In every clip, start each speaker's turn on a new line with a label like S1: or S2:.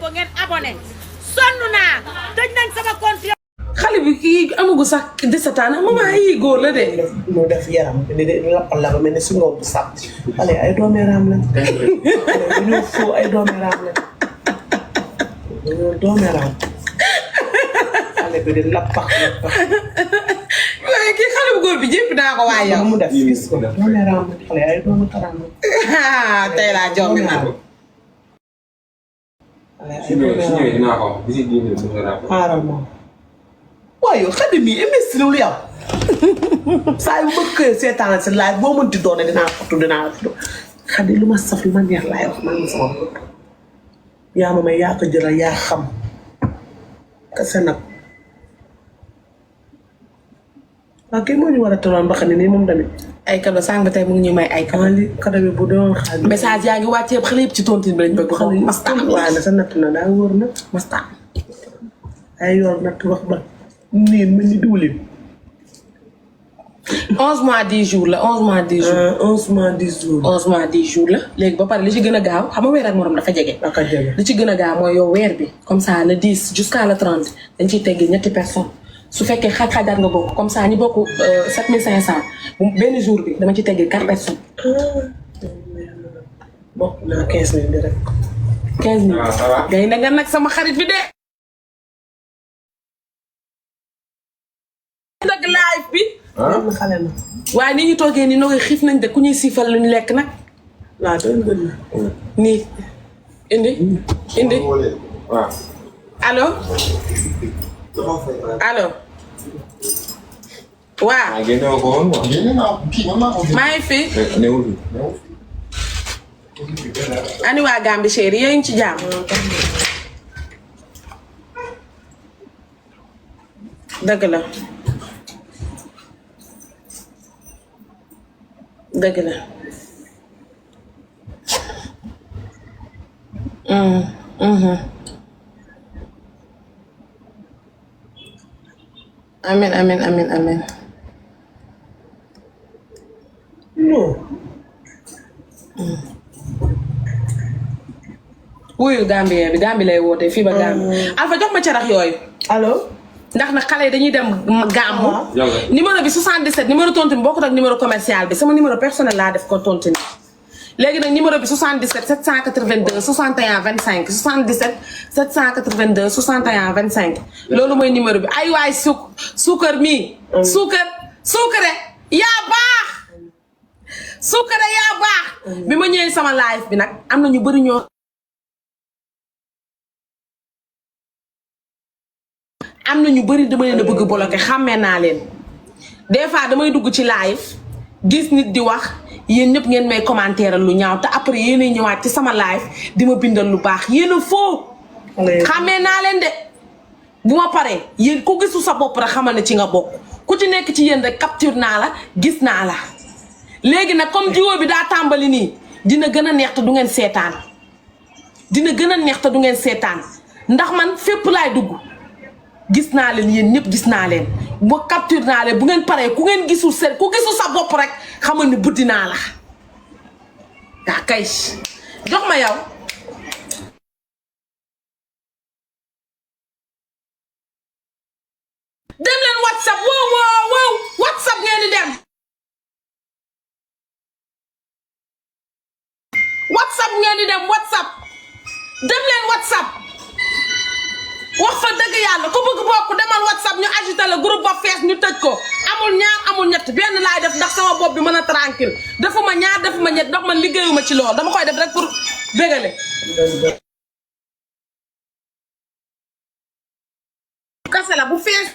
S1: ko ngeen abonné sonn naa tëj nañ sama compte.
S2: xale bi kii amagu sax 17 ans maman yi góor la de.
S3: mu def yaram di lappal la ba mel ni si ngoom bu sàpp xale ay doomeeraam lañ dañoo foo ay doomeeraam lañ dañoo doomeeraam xale bi di lappax
S2: waaye kii xale bu góor bi jëpp naa ko waaye yow.
S3: mu def gis ko doomeeraam lañ xale ay doomu taraam lañ
S2: tey laa jombi naa.
S3: xaaral moom waaye yow xale bi imbécile lu yow saa yu bëgg seetaan si laaj boo mënti doone dinaa foto dinaa foto xale lu ma saf lu ma neex laay wax man sama bopp yaa ma may yaa ko jëral yaa xam kese nag waaw kii moo ñu war a tolloon ba xam ne nii moom tamit
S2: ay kado sànq tey mu ngi ñu may ay kado.
S3: li kado bi bu doon xaaj
S2: message yaa ngi wàccee xale yëpp ci tontine bi lañ bëgg xale yi masta
S3: waaye na sa natt na daa wóor na
S2: masta
S3: ay yor natt wax ba niin mel ni diwlin
S2: 11 mois 10 jours la 11 mois 10 jours.
S3: 11 mois 10 jours
S2: 11 mois 10 jours la léegi ba pare li ci gën a gaaw xam nga weer ak morom dafa jege.
S3: aka jege
S2: li ci gën a gaaw mooy yow weer bi comme ça le 10 jusqu'à le 30 dañ ciy teggi ñetti personnes su fekkee xaaj-xaajaat nga bokk comme ça ñi bokk 7500 benn jour bi dama ci teggi 4 personnes.
S3: bokk naa 15000 bi rek
S2: 15000. gay na nga nag sama xarit bi de. nag live bi.
S3: am na xale na
S2: waaye ni ñu toogee nii noo xiif nañ de ku ñuy siifal luñ lekk nag.
S3: laa doon gën na
S2: nii indi allo allo waaw maa ngi fi ani waa Gambi chéri yéen ngi ci jàmm dëgg la dëgg la amin amin amin amin
S3: non
S2: wuyu Gambien bi Gambi lay woote fii ba Gambi Alpha jox ma carax yooyu
S3: allo
S2: ndax nag xale yi dañuy dem gàmmu numéro bi 77 numéro tontine bokkut ak numéro commercial bi sama numéro personnel laa def ko tontine léegi nag numéro bi 77 782 61 25 77 782 61 25 loolu mooy numéro bi ay waay suukar mii suukare yaa baax suukare yaa baax bi ma ñëwee sama live bi nag am na ñu bëri ñoo am na ñu bëri dama leen a bëgg bloqué xàmmee naa leen des fois damay dugg ci live gis nit di wax yéen ñëpp ngeen may commentaire lu ñaaw te après yéenay ñëwaat ci sama live di ma bindal lu baax yéen a foo xàmmee naa leen de bu ma paree yéen ku gisu sa bopp rek xamal ne ci nga bokk ku ci nekk ci yéen rek capture naa la gis naa la léegi nag comme jiwoo bi daa tàmbali nii dina gën a neex te du ngeen seetaan dina gën a neex te du ngeen seetaan ndax man fépp laay dugg gis naa leen yéen ñëpp gis naa leen ba capture naa leen bu ngeen paree ku ngeen gisul seen ku gisul sa bopp rek xamal ni buddi naa la daa kay jox ma yow dem leen whatsapp wow whatsapp ngeen di dem whatsapp ngeen di dem whatsapp dem leen whatsapp wax fa dëgg yàlla ku bëgg bokk demal whatsapp ñu agité la groupe ba fees ñu tëj ko amul ñaar amul ñett benn laay def ndax sama bopp bi mën a tranquille defuma ñaar defuma ñett ndax man liggéeyuma ci loolu dama koy def rek pour bégale kase la bu fees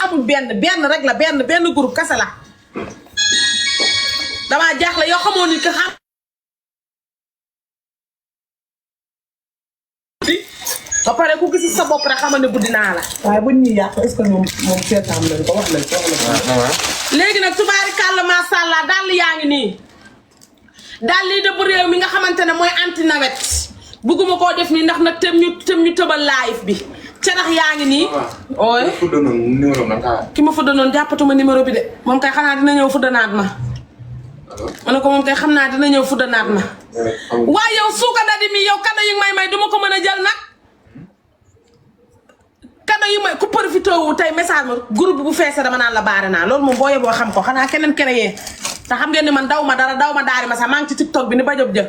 S2: amul benn rek la benn groupe kase la damaa jaaxle yoo xamoo ni que xam ba pare ku gis sa bopp rek xamal ne buddi naa la.
S3: waaye buñ ñuy yàq est-ce que moom seetaan nañ ko wax nañ ko
S2: léegi nag tubaarikàlla macha allah daal yaa ngi nii daal lii de bu réew mi nga xamante ne mooy anti nawet bugguma koo def nii ndax nag tëm ñu tëbal live bi carax yaa ngi nii. ooy ki ma fuddanoon jàppatuma numéro bi de moom kay xanaa dina ñëw fuddanaat ma ma ne ko moom kay xam naa dina ñëw fudda naat ma waaye yow suuka dadi mi yow kado yi may duma ko mën a jël nag kado yi may ku profité wu tey message ma groupe bu feesee dama naan la baare naa loolu moom boo yeboo xam ko xanaa keneen créé te xam ngeen ni man daw ma dara daw ma daari ma sax maa ngi ci TikTok bi ni ba job jë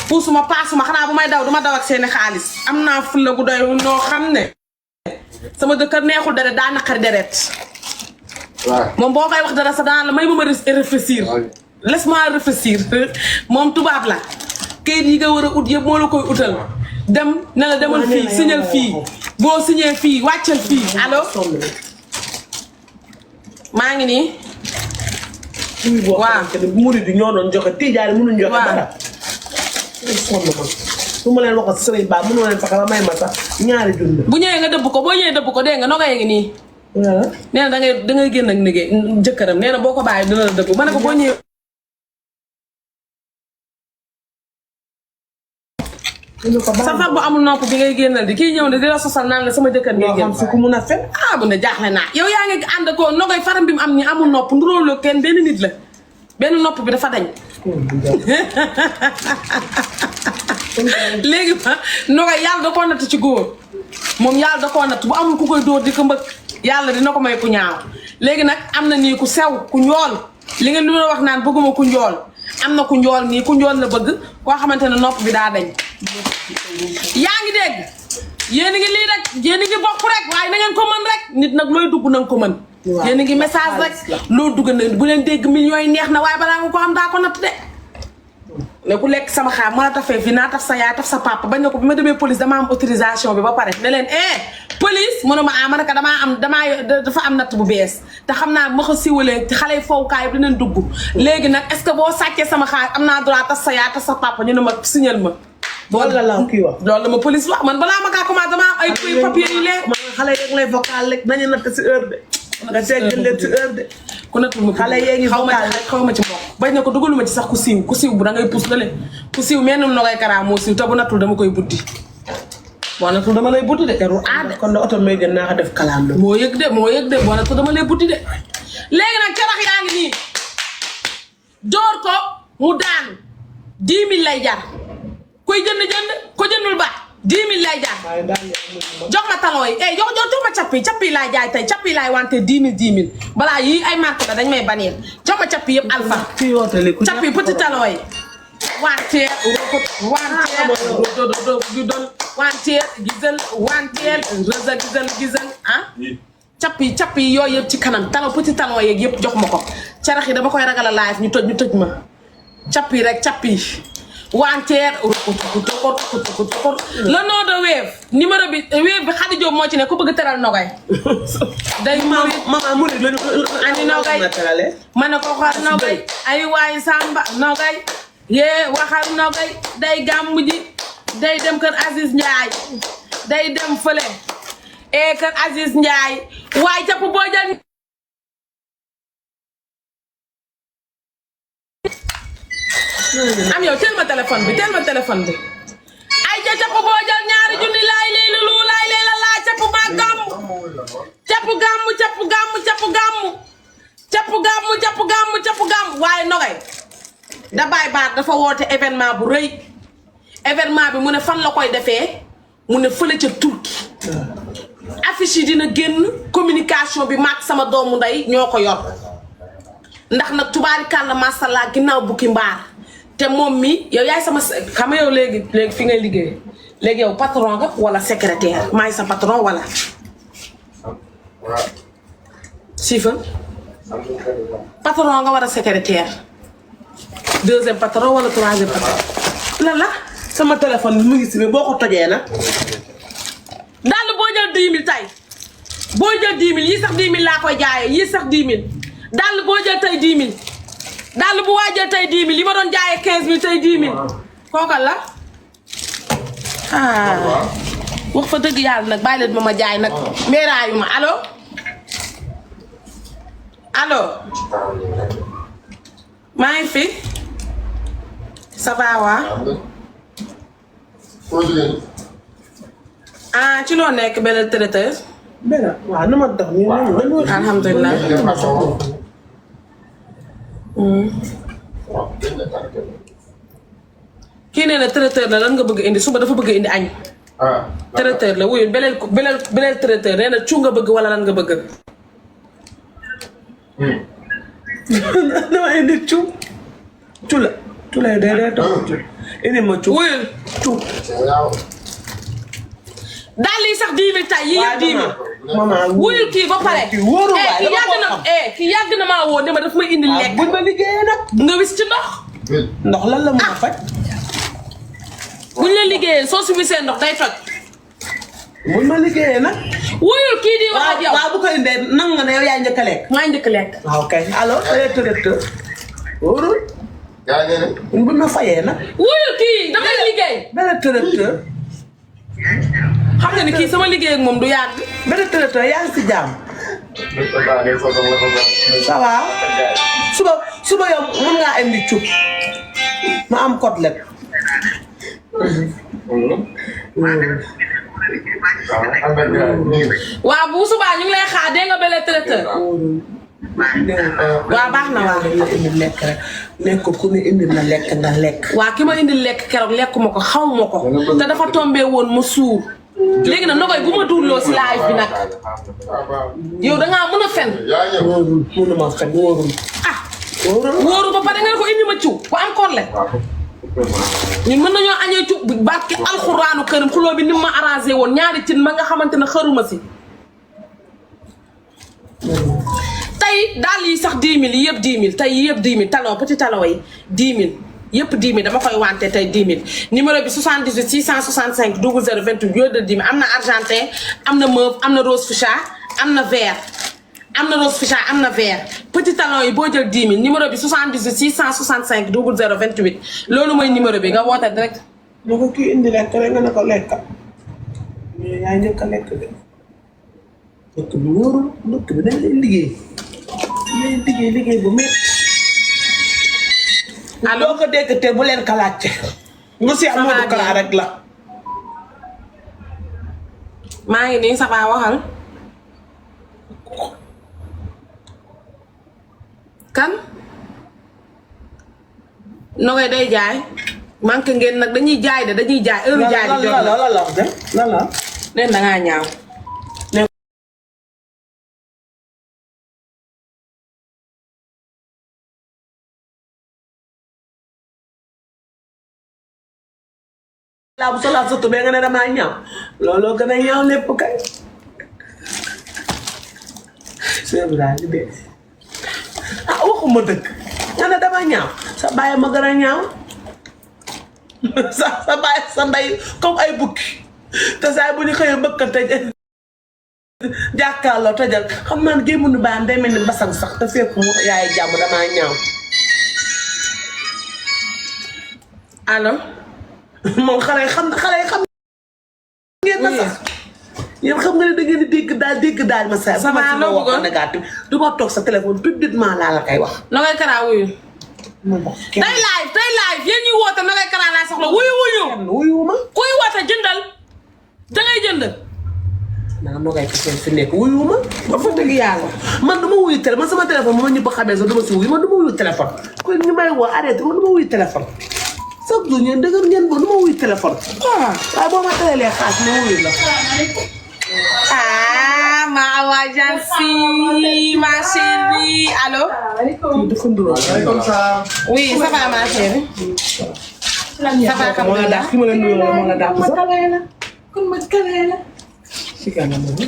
S2: puusuma paasuma xanaa bu may daw duma daw ak seeni xaalis am naa fulla gu doy noo xam ne sama jëkkër neexul deret daa naqari deret moom boo koy wax dara sax daan la may ma réfléchir laisse-moi réfléchir moom tubaab la kayit yi nga war a ut yëpp moo la koy utal dem ne la demal fii signal fii boo signé fii wàccal fii allo maa ngi nii waaw
S3: murid yi ñoo doon joxe tijaari mënuñ joxe dara sonn man su ma leen waxoon sëriñ Ba mënoo leen fexe ba may ma sax ñaari junni
S2: bu ñëwee nga dëbb ko boo ñëwee dëbb ko dégg nga nogay ngi nii nee na dangay génn ak liggéey jëkkëram nee na boo ko bàyyi dina la dëbb ma ne ko boo ñëwee sa far bu amul nopp bi ngay génnal di kii ñëw ne di la sosal naan la sama jëkkër ngay génn
S3: xam fi ku mun a fen
S2: bu ne jaaxle naa yow yaa ngi ànd ko nogay faram bi mu am ni amul nopp nduróoloo kenn benn nit la benn nopp bi dafa dañ léegi ma nogay yàlla da koo natt ci góor moom yàlla da koo natt bu amul ku koy dóor di ko mbëkk yàlla dina ko may ku ñaaw léegi nag am na nii ku sew ku njool li nga lu la wax naan bëgguma ku njool am na ku njool nii ku njool la bëgg koo xamante ne nopp bi daa dañ yaa ngi dégg yéen a ngi lii rek yéen a ngi bokk rek waaye na ngeen ko mën rek nit nag looy dugg na nga ko mën yéen a ngi message rek loo dugg na bu leen dégg millions yi neex na waaye balaa nga ko am daa ko natt de ne ku lekk sama xaar mën a tafee fii naa taf sa yaay taf sa papa bañ na ko bi ma demee police dama am autorisation bi ba pare ne leen police mënuma ma ne ko dafa am natt bu bees te xam naa ma ko siwalee xale yi fowukaay bi dinañ dugg léegi nag est ce que boo sàccee sama xaar am naa droit taf sa yaay taf sa papa ñu ne ma signal ma
S3: loolu la kii wax
S2: loolu la ma police wax man balaa ma kaa commencé dama am ay papier yu leer
S3: xale yeeg lay vocal rek nañu natt si heure de nga segg leen si heure de
S2: ku nattul ma
S3: xale yee ngi vocal
S2: xaw ma ci mbokk bañ na ko dugaluma ci sax ku siiw bu da ngay pousse la leen ku siiw mennum nogay karaa moo siiw te bu nattul dama koy buddi boo nattul dama lay buddi de teru aade
S3: kon de oto may gën naa ko def kalaam la
S2: moo yëg de boo nattul dama lay buddi de léegi nag carax yaa ngi nii door ko mu daanu 10 000 lay jar koy jënd ko jëndul ba 10 000 lay jar jox ma talon yi jox ma cappi laay jaay tey cappi laay wante 10 000 balaa yii ay marque la dañ may bannir jox ma cappi yëpp alpha cappi petit talon yi wanteer gisal cappi yooyu yëpp ci kanam talon petit talon yeeg yëpp jox ma ko carax yi dama koy ragal a live ñu tëj ma cappi rek cappi wanteer le nom de Wave numéro bi Wave bi Khady Diop moo ci ne ku bëgg teral nogay day
S3: mama murid lañu
S2: ani nogay ma ne ko xar nogay ay waay samba nogay yee waxal nogay day gàmmu ji day dem kër Aziz Ndiaye day dem fële kër Aziz Ndiaye waay capp boo jël am yow teel ma téléphone bi ay ja capp boo jël ñaari junni laay lay lu laay lay la laa capp maa gàmmu capp gàmmu waaye nogay da baay baat dafa woote événement bu rëy événement bi mu ne fan la koy defee mu ne fële ca Turquie affiche yi dina génn communication bi maak sama doomu ndey ñoo ko yor ndax nag tubaarikàlla masalla ginnaaw bukki mbaar te moom mi yow yaay sama xam nga yow léegi fi ngay liggéey léegi yow patron nga wala secrétaire maay sa patron wala sifa patron nga war a secrétaire deuxième patron wala troisième patron lan la
S3: sama téléphone bi mu ngi si boo ko tojee nag
S2: daal boo jël 10 000 tey boo jël 10 000 yii sax 10 000 laa koy jaayee yii sax 10 000 daal boo jël tey 10 000 daal bu waajal tey 10 000 yi ma doon jaayee 15 000 tey 10 000 kookal la wax fa dëgg yàlla nag bàyyi leen ma jaay nag meeraayu ma allo maa ngi fi ça va waa ci loo nekk benn traiteur
S3: waaw nu ma dox ni
S2: alhamdulilah kii nee na traiteur la lan nga bëgg indi suba dafa bëgg indi añ. traiteur la wuyu beneen traiteur nee na cu nga bëgg wala lan nga bëgg.
S3: dama indi cu la dee toog indi ma cu
S2: wuyul
S3: cu
S2: daal lii sax 10 000 tay yii yëpp 10 000.
S3: maman
S2: wuyul kii ba pare.
S3: kii wóoru waay
S2: kii yàgg na maa woo ne ma daf may indi lekk.
S3: buñ ma liggéeyee nag
S2: nga wis ci ndox.
S3: ndox lan la mën a faj.
S2: buñ la liggéeyee soo si wisee ndox day toj.
S3: buñ ma liggéeyee nag.
S2: wuyul kii di wax ak yow.
S3: waaw bu ko indee nangu nga ne yow yaa njëkk a lekk.
S2: maa njëkk lekk.
S3: waaw kay allo traiteur wóorul. buñ ma fayee nag.
S2: wuyul kii damay liggéey.
S3: benn traiteur.
S2: xam nga ni kii sama liggéey ak moom du yàgg.
S3: benn traiteur yaa ngi si jàmm. ça va. suba yow mën ngaa indi cuub ma am côtelette.
S2: waaw bu subaa ñu ngi lay xaar dégg nga bële traiteur. waaw baax na waaw.
S3: la indi lekk rek nekk ko ku ne indi na lekk nga lekk.
S2: waa ki ma indi lekk keroog lekkuma ko xaw ma ko te dafa tombé woon ma suur léegi nag Nogaye bu ma duurloo si live bi nag yow da ngaa mën a fen.
S3: wóorul mënuma fen wóorul.
S2: ah wóoru ba pare nga ko indi ma ciw ku am korle ñun mën nañoo añee ciw bu barke alxuraanu kërim xuloo bi ni ma arrangé woon ñaari cin ma nga xamante ne xëruma si. tey daal yi sax 10 000 yi yëpp 10 000 tey yi yëpp 10 000 talon petit talon yi 10 000 yëpp 10 000 dama koy wante tey 10 000 numéro bi 78 665 00 28 yooyu de 10 000 am na argentin am na mauve am na rose fuchsia am na vert am na rose fuchsia am na vert petit talon yi boo jël 10 000 numéro bi 78 665 00 28 loolu mooy numéro bi nga woote direct.
S3: boo ko kii indi lekk rek nga ne ko lekk mais yaa njëkk a lekk de dëkk bi wóorul dëkk bi dañ lay liggéey bu métti.
S2: allo
S3: boo ko dégg te bu leen kalaate. nga si am Modou Kara rek la.
S2: maa ngi nii ça va waxal. kan. Nogaye day jaay. manqué ngeen nag dañuy jaay de dañuy jaay heure jaay bi jot na
S3: la
S2: leen da ngaa ñaaw.
S3: laa bu solaa sotu bee nga ne damaa ñaaw looloo gën a ñaaw lépp kay. c'est vrai de ah waxuma dëgg nga ne dama ñaaw sa bàyyi ma gën a ñaaw sa bàyyi sa ndey comme ay bukki te saa bu ñu xëyee mbëkkante jàkkaarloo tojal xam naa ne gémmu baam day mel ni basang sax te fekk mu yaay jàmm damaa ñaaw.
S2: allo.
S3: moom xale yi xam ngeen ma sax yéen xam nga ne da ngeen di dégg daal ma sa
S2: sama loo bëggoon
S3: négatif du ma toog sa téléphone publiquement laa la koy wax.
S2: Nogaye Kara wuyu. day live yéen ñuy woote Nogaye Kara laa soxla wuyu
S3: ma.
S2: kuy woote jëndal dangay jënd.
S3: naa Nogaye kese fi nekk wuyu ma.
S2: ba fa dëgg yàlla.
S3: man du ma wuyu téléphone man sama téléphone bu ma ñëpp xamee sax du ma si wuyu man du ma wuyu téléphone. kon ñu may woo arrêté man du ma wuyu téléphone. chaque jour ñeen dëgër ngeen ko du ma wuyu téléphone. waaw boo ma tëralee xaas ma wuyu la.
S2: ah ma awa Jansi ma chérie allo. oui ça va ma chérie. ça va kam
S3: moo la daax ki ma la nuyoo moo la daax sax.
S2: kon ma kalee la.
S3: si kanam moom.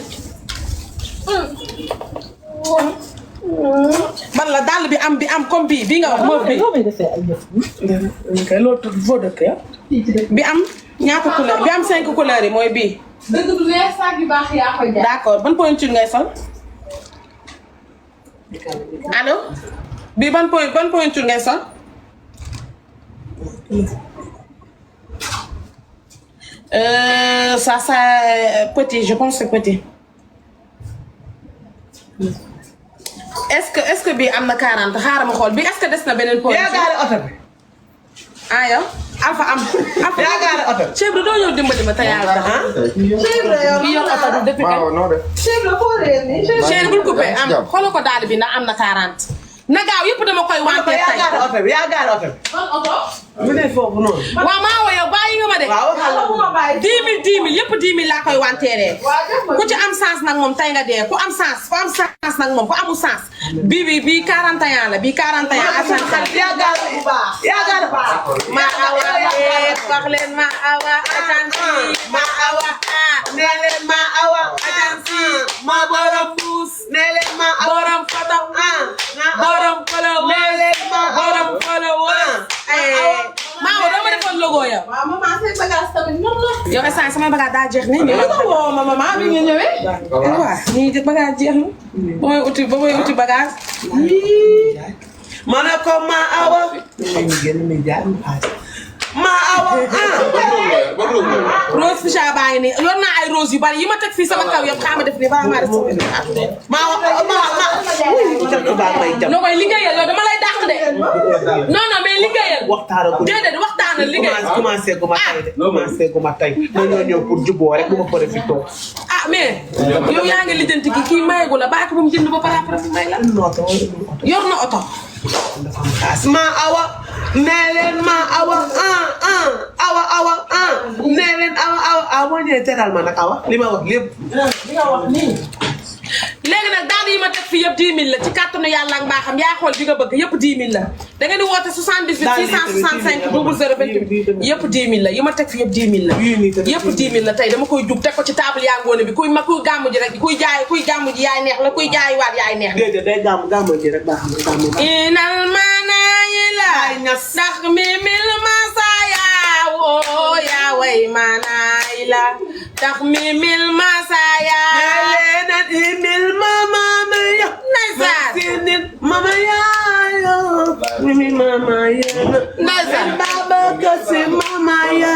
S2: ban la dàll bi am comme bii nga wax moom bi.
S3: loolu tudd foo dëkk ya.
S2: bi am ñaata couleur bi am 5 couleurs yi mooy bii.
S4: dëgg du leer saag yu baax yaa koy jaay.
S2: d'accord ban pointure ngay sol. allo. bii ban pointure ngay sol. ça petit je pense c'est petit. est-ce que bii am na 40 xaaral ma xool bii est-ce que des na beneen pointure.
S3: yaa gaare oto bi.
S2: ah yow Alpha am. Alpha
S3: yaa gaare oto bi.
S2: Cheikh bi doo ñëw dimbali ma te yàlla tax ah. kii yor oto bi depuis
S4: Chef la foo réer nii.
S2: Cheikh bul coupé am xoolal ko daal bi ndax am na 40. na gaaw yëpp dama koy wante tey.
S3: yaa gaar oto bi. mu ne foofu noonu.
S2: waaw maa woo yow bàyyi nga ma de.
S3: waaw waxal la
S2: 10 000 yëpp 10 000 laa koy wanteeree. ku ci am sens nag moom tey nga dee ku am sens nag moom ku amul sens. bii 41 la bii 41. asan xarit
S3: yaa gaar bu baax. yaa gaar bu baax.
S2: ma awa wax leen ma awa ajansi ma awa nee leen ma awa ajansi ma borom puus nee leen ma borom foto borom follow nee leen ma borom follow maa woo dama defoon logo ya.
S4: waaw maman say bagage tamit noonu la.
S2: yow instant sama bagage daa jeex ne.
S4: woo ma maman bi nga ñëwee.
S2: waaw nii bagage jeex na. ba may uti bagage.
S3: ma ne ko ma awa. ma awa
S2: rose ficha baa ngi nii yor naa ay rose yu bari yi ma teg fii sama kaw yëpp xaaral ma def nii balaa maa def
S3: ma
S2: non mooy liggéeyal yow dama lay dàq de. non mais liggéeyal. waxtaanal liggéey.
S3: commencé gu ma tey na ñoo ñëw pour juboo rek bu ma pare fi toog.
S2: ah mais yow yaa ngi lijjanti kii mayeegu la bàyyi ko ba mu jënd ba pare après mu may la. yor na oto.
S3: ma awa nee leen ma awa awa nee leen awa moo ñëwee teral ma nag awa li ma wax lépp.
S2: léegi nag daal yi ma teg fii yëpp 10 000 la ci kàttanu yàlla ak mbaaxam yaa xool bi nga bëgg yëpp 10 000 la da ngeen di woote 78 665 0028 yëpp 10 000 la yi ma teg fii yëpp 10 000 la. yëpp 10 000 la tey dama koy jub teg ko ci table yaa ngoone bi kuy gàmmu ji rek kuy gàmmu ji yaay neex la kuy jaay waat yaay neex la.
S3: déedéet day gàmmu ji rek baax na gàmmu.
S2: inal maanaayi la ndax mi mil masaya woo yaa way maanaayi la ndax mi mil masaya.
S3: mil mama ya
S2: ndeysaan
S3: mama ya mimi mama ya
S2: ndeysaan
S3: baba kasi mama ya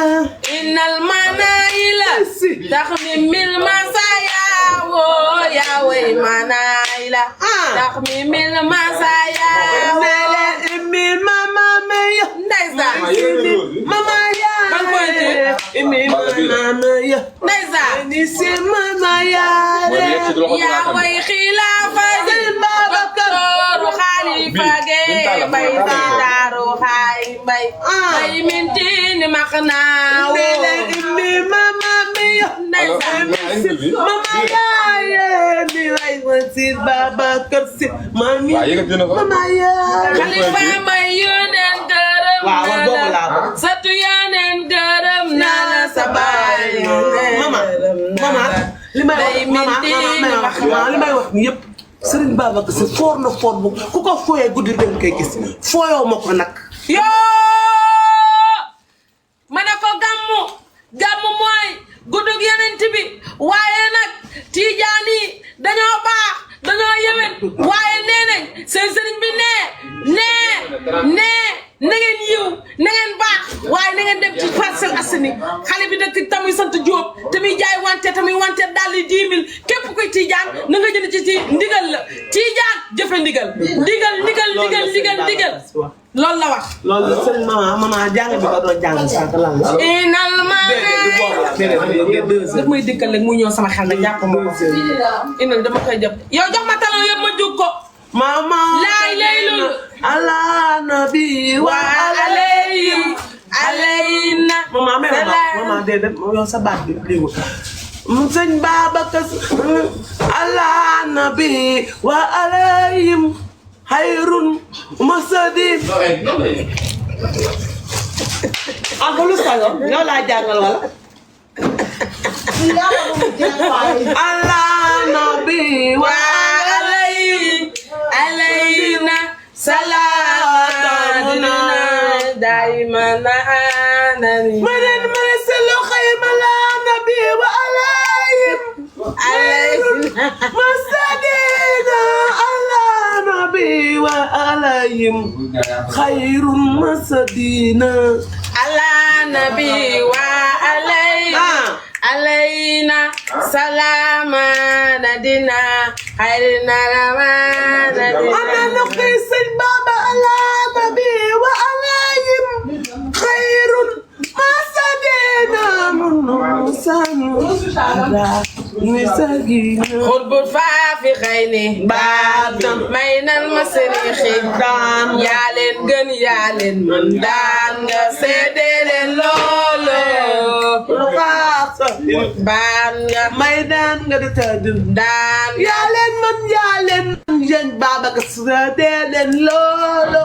S2: inal manayila ndax mi mil masaya woo yaa way manayila ndax mi mil masaya
S3: mele mil mama ya
S2: ndeysaan
S3: mama ya
S2: ban koy
S3: mil mama ya
S2: ndeysaan
S3: ni si mama ya
S2: yaa way xilaafa ji docteur Khalifa Gueye bay daaru xaay bay bay mintini max naa woo
S3: mi mama mi ya mama ya mi way wasir Babacar Si mami mama ya
S2: Khalifa bay yónneen gërëm na la satu yónneen gërëm na la sa baay
S3: mama li may wax ni yëpp Serigne Babacar Si foor na foor bu ku ko fooyee guddi dañ koy gis fooyoo ma ko nag.
S2: yoo ma ne ko gàmmu mooy guddug Yonent bi waaye nag Tijaan yi dañoo baax dañoo yewen waaye nee nañ seen sëriñ bi nee na ngeen yiw na ngeen baax waaye na ngeen dem ci Parcelles Assainies xale bi dëkk tamuy sant Diop tamuy jaay tamuy wante daal di 10 000 képp kuy Tijaan na nga jënd ci ndigal la Tijaan jëfe ndigal loolu la wax.
S3: loolu sëñ mama jàng bi nga doon jàng sànq lan la.
S2: inal ma daf may dikkal rek mu ñëw sama xel nag jàpp ma inal dama koy jàpp yow jox ma talon yëpp ma jug ko.
S3: mama
S2: laay lay lulu
S3: ala nabi wa
S2: alayna
S3: mama déedéet yow sa baat bi lii sëñ Babacar ala nabi wa alayhim xayrun masadin lu sago yow laa jàngal wala ala nabi wa
S2: alayna salaamuna daimana anani
S3: manen selo xayma la nabi wa alayhim masadina ala nabi wa alayhim xayrun masadina
S2: ala nabi wa alayna salaamana dina xayrina ramana
S3: ana nuqi sëñ Baba ala nabi wa alayhim xayrun masadina ni sagi
S2: xut bu faafi xëy ni
S3: baadam
S2: may nan ma sëriñ xëy
S3: daan
S2: yaa leen gën yaa leen mën daan nga seede leen loolo
S3: xaasa
S2: baan nga
S3: may daan nga di tëdd
S2: daan
S3: yaa leen man yaa leen yéen Babacar seede leen loolo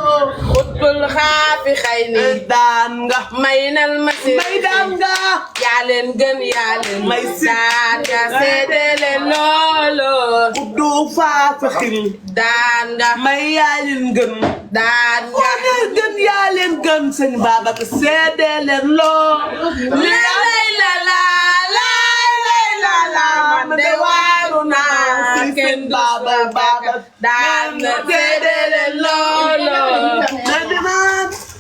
S2: xut bul xaafi xëy ni
S3: daan nga
S2: may nan ma sëriñ
S3: may daan nga
S2: yaa leen gën yaa leen
S3: may
S2: mën
S3: si
S2: daan nga seede leen loolo
S3: du faafa xil
S2: daan nga
S3: may yaa leen gën
S2: daan nga
S3: yaa leen gën yaa leen gën sëñ Babacar seede leen loolo
S2: lay la la lay la la man de waaru naa kenn du Babacar daan nga seede leen loolo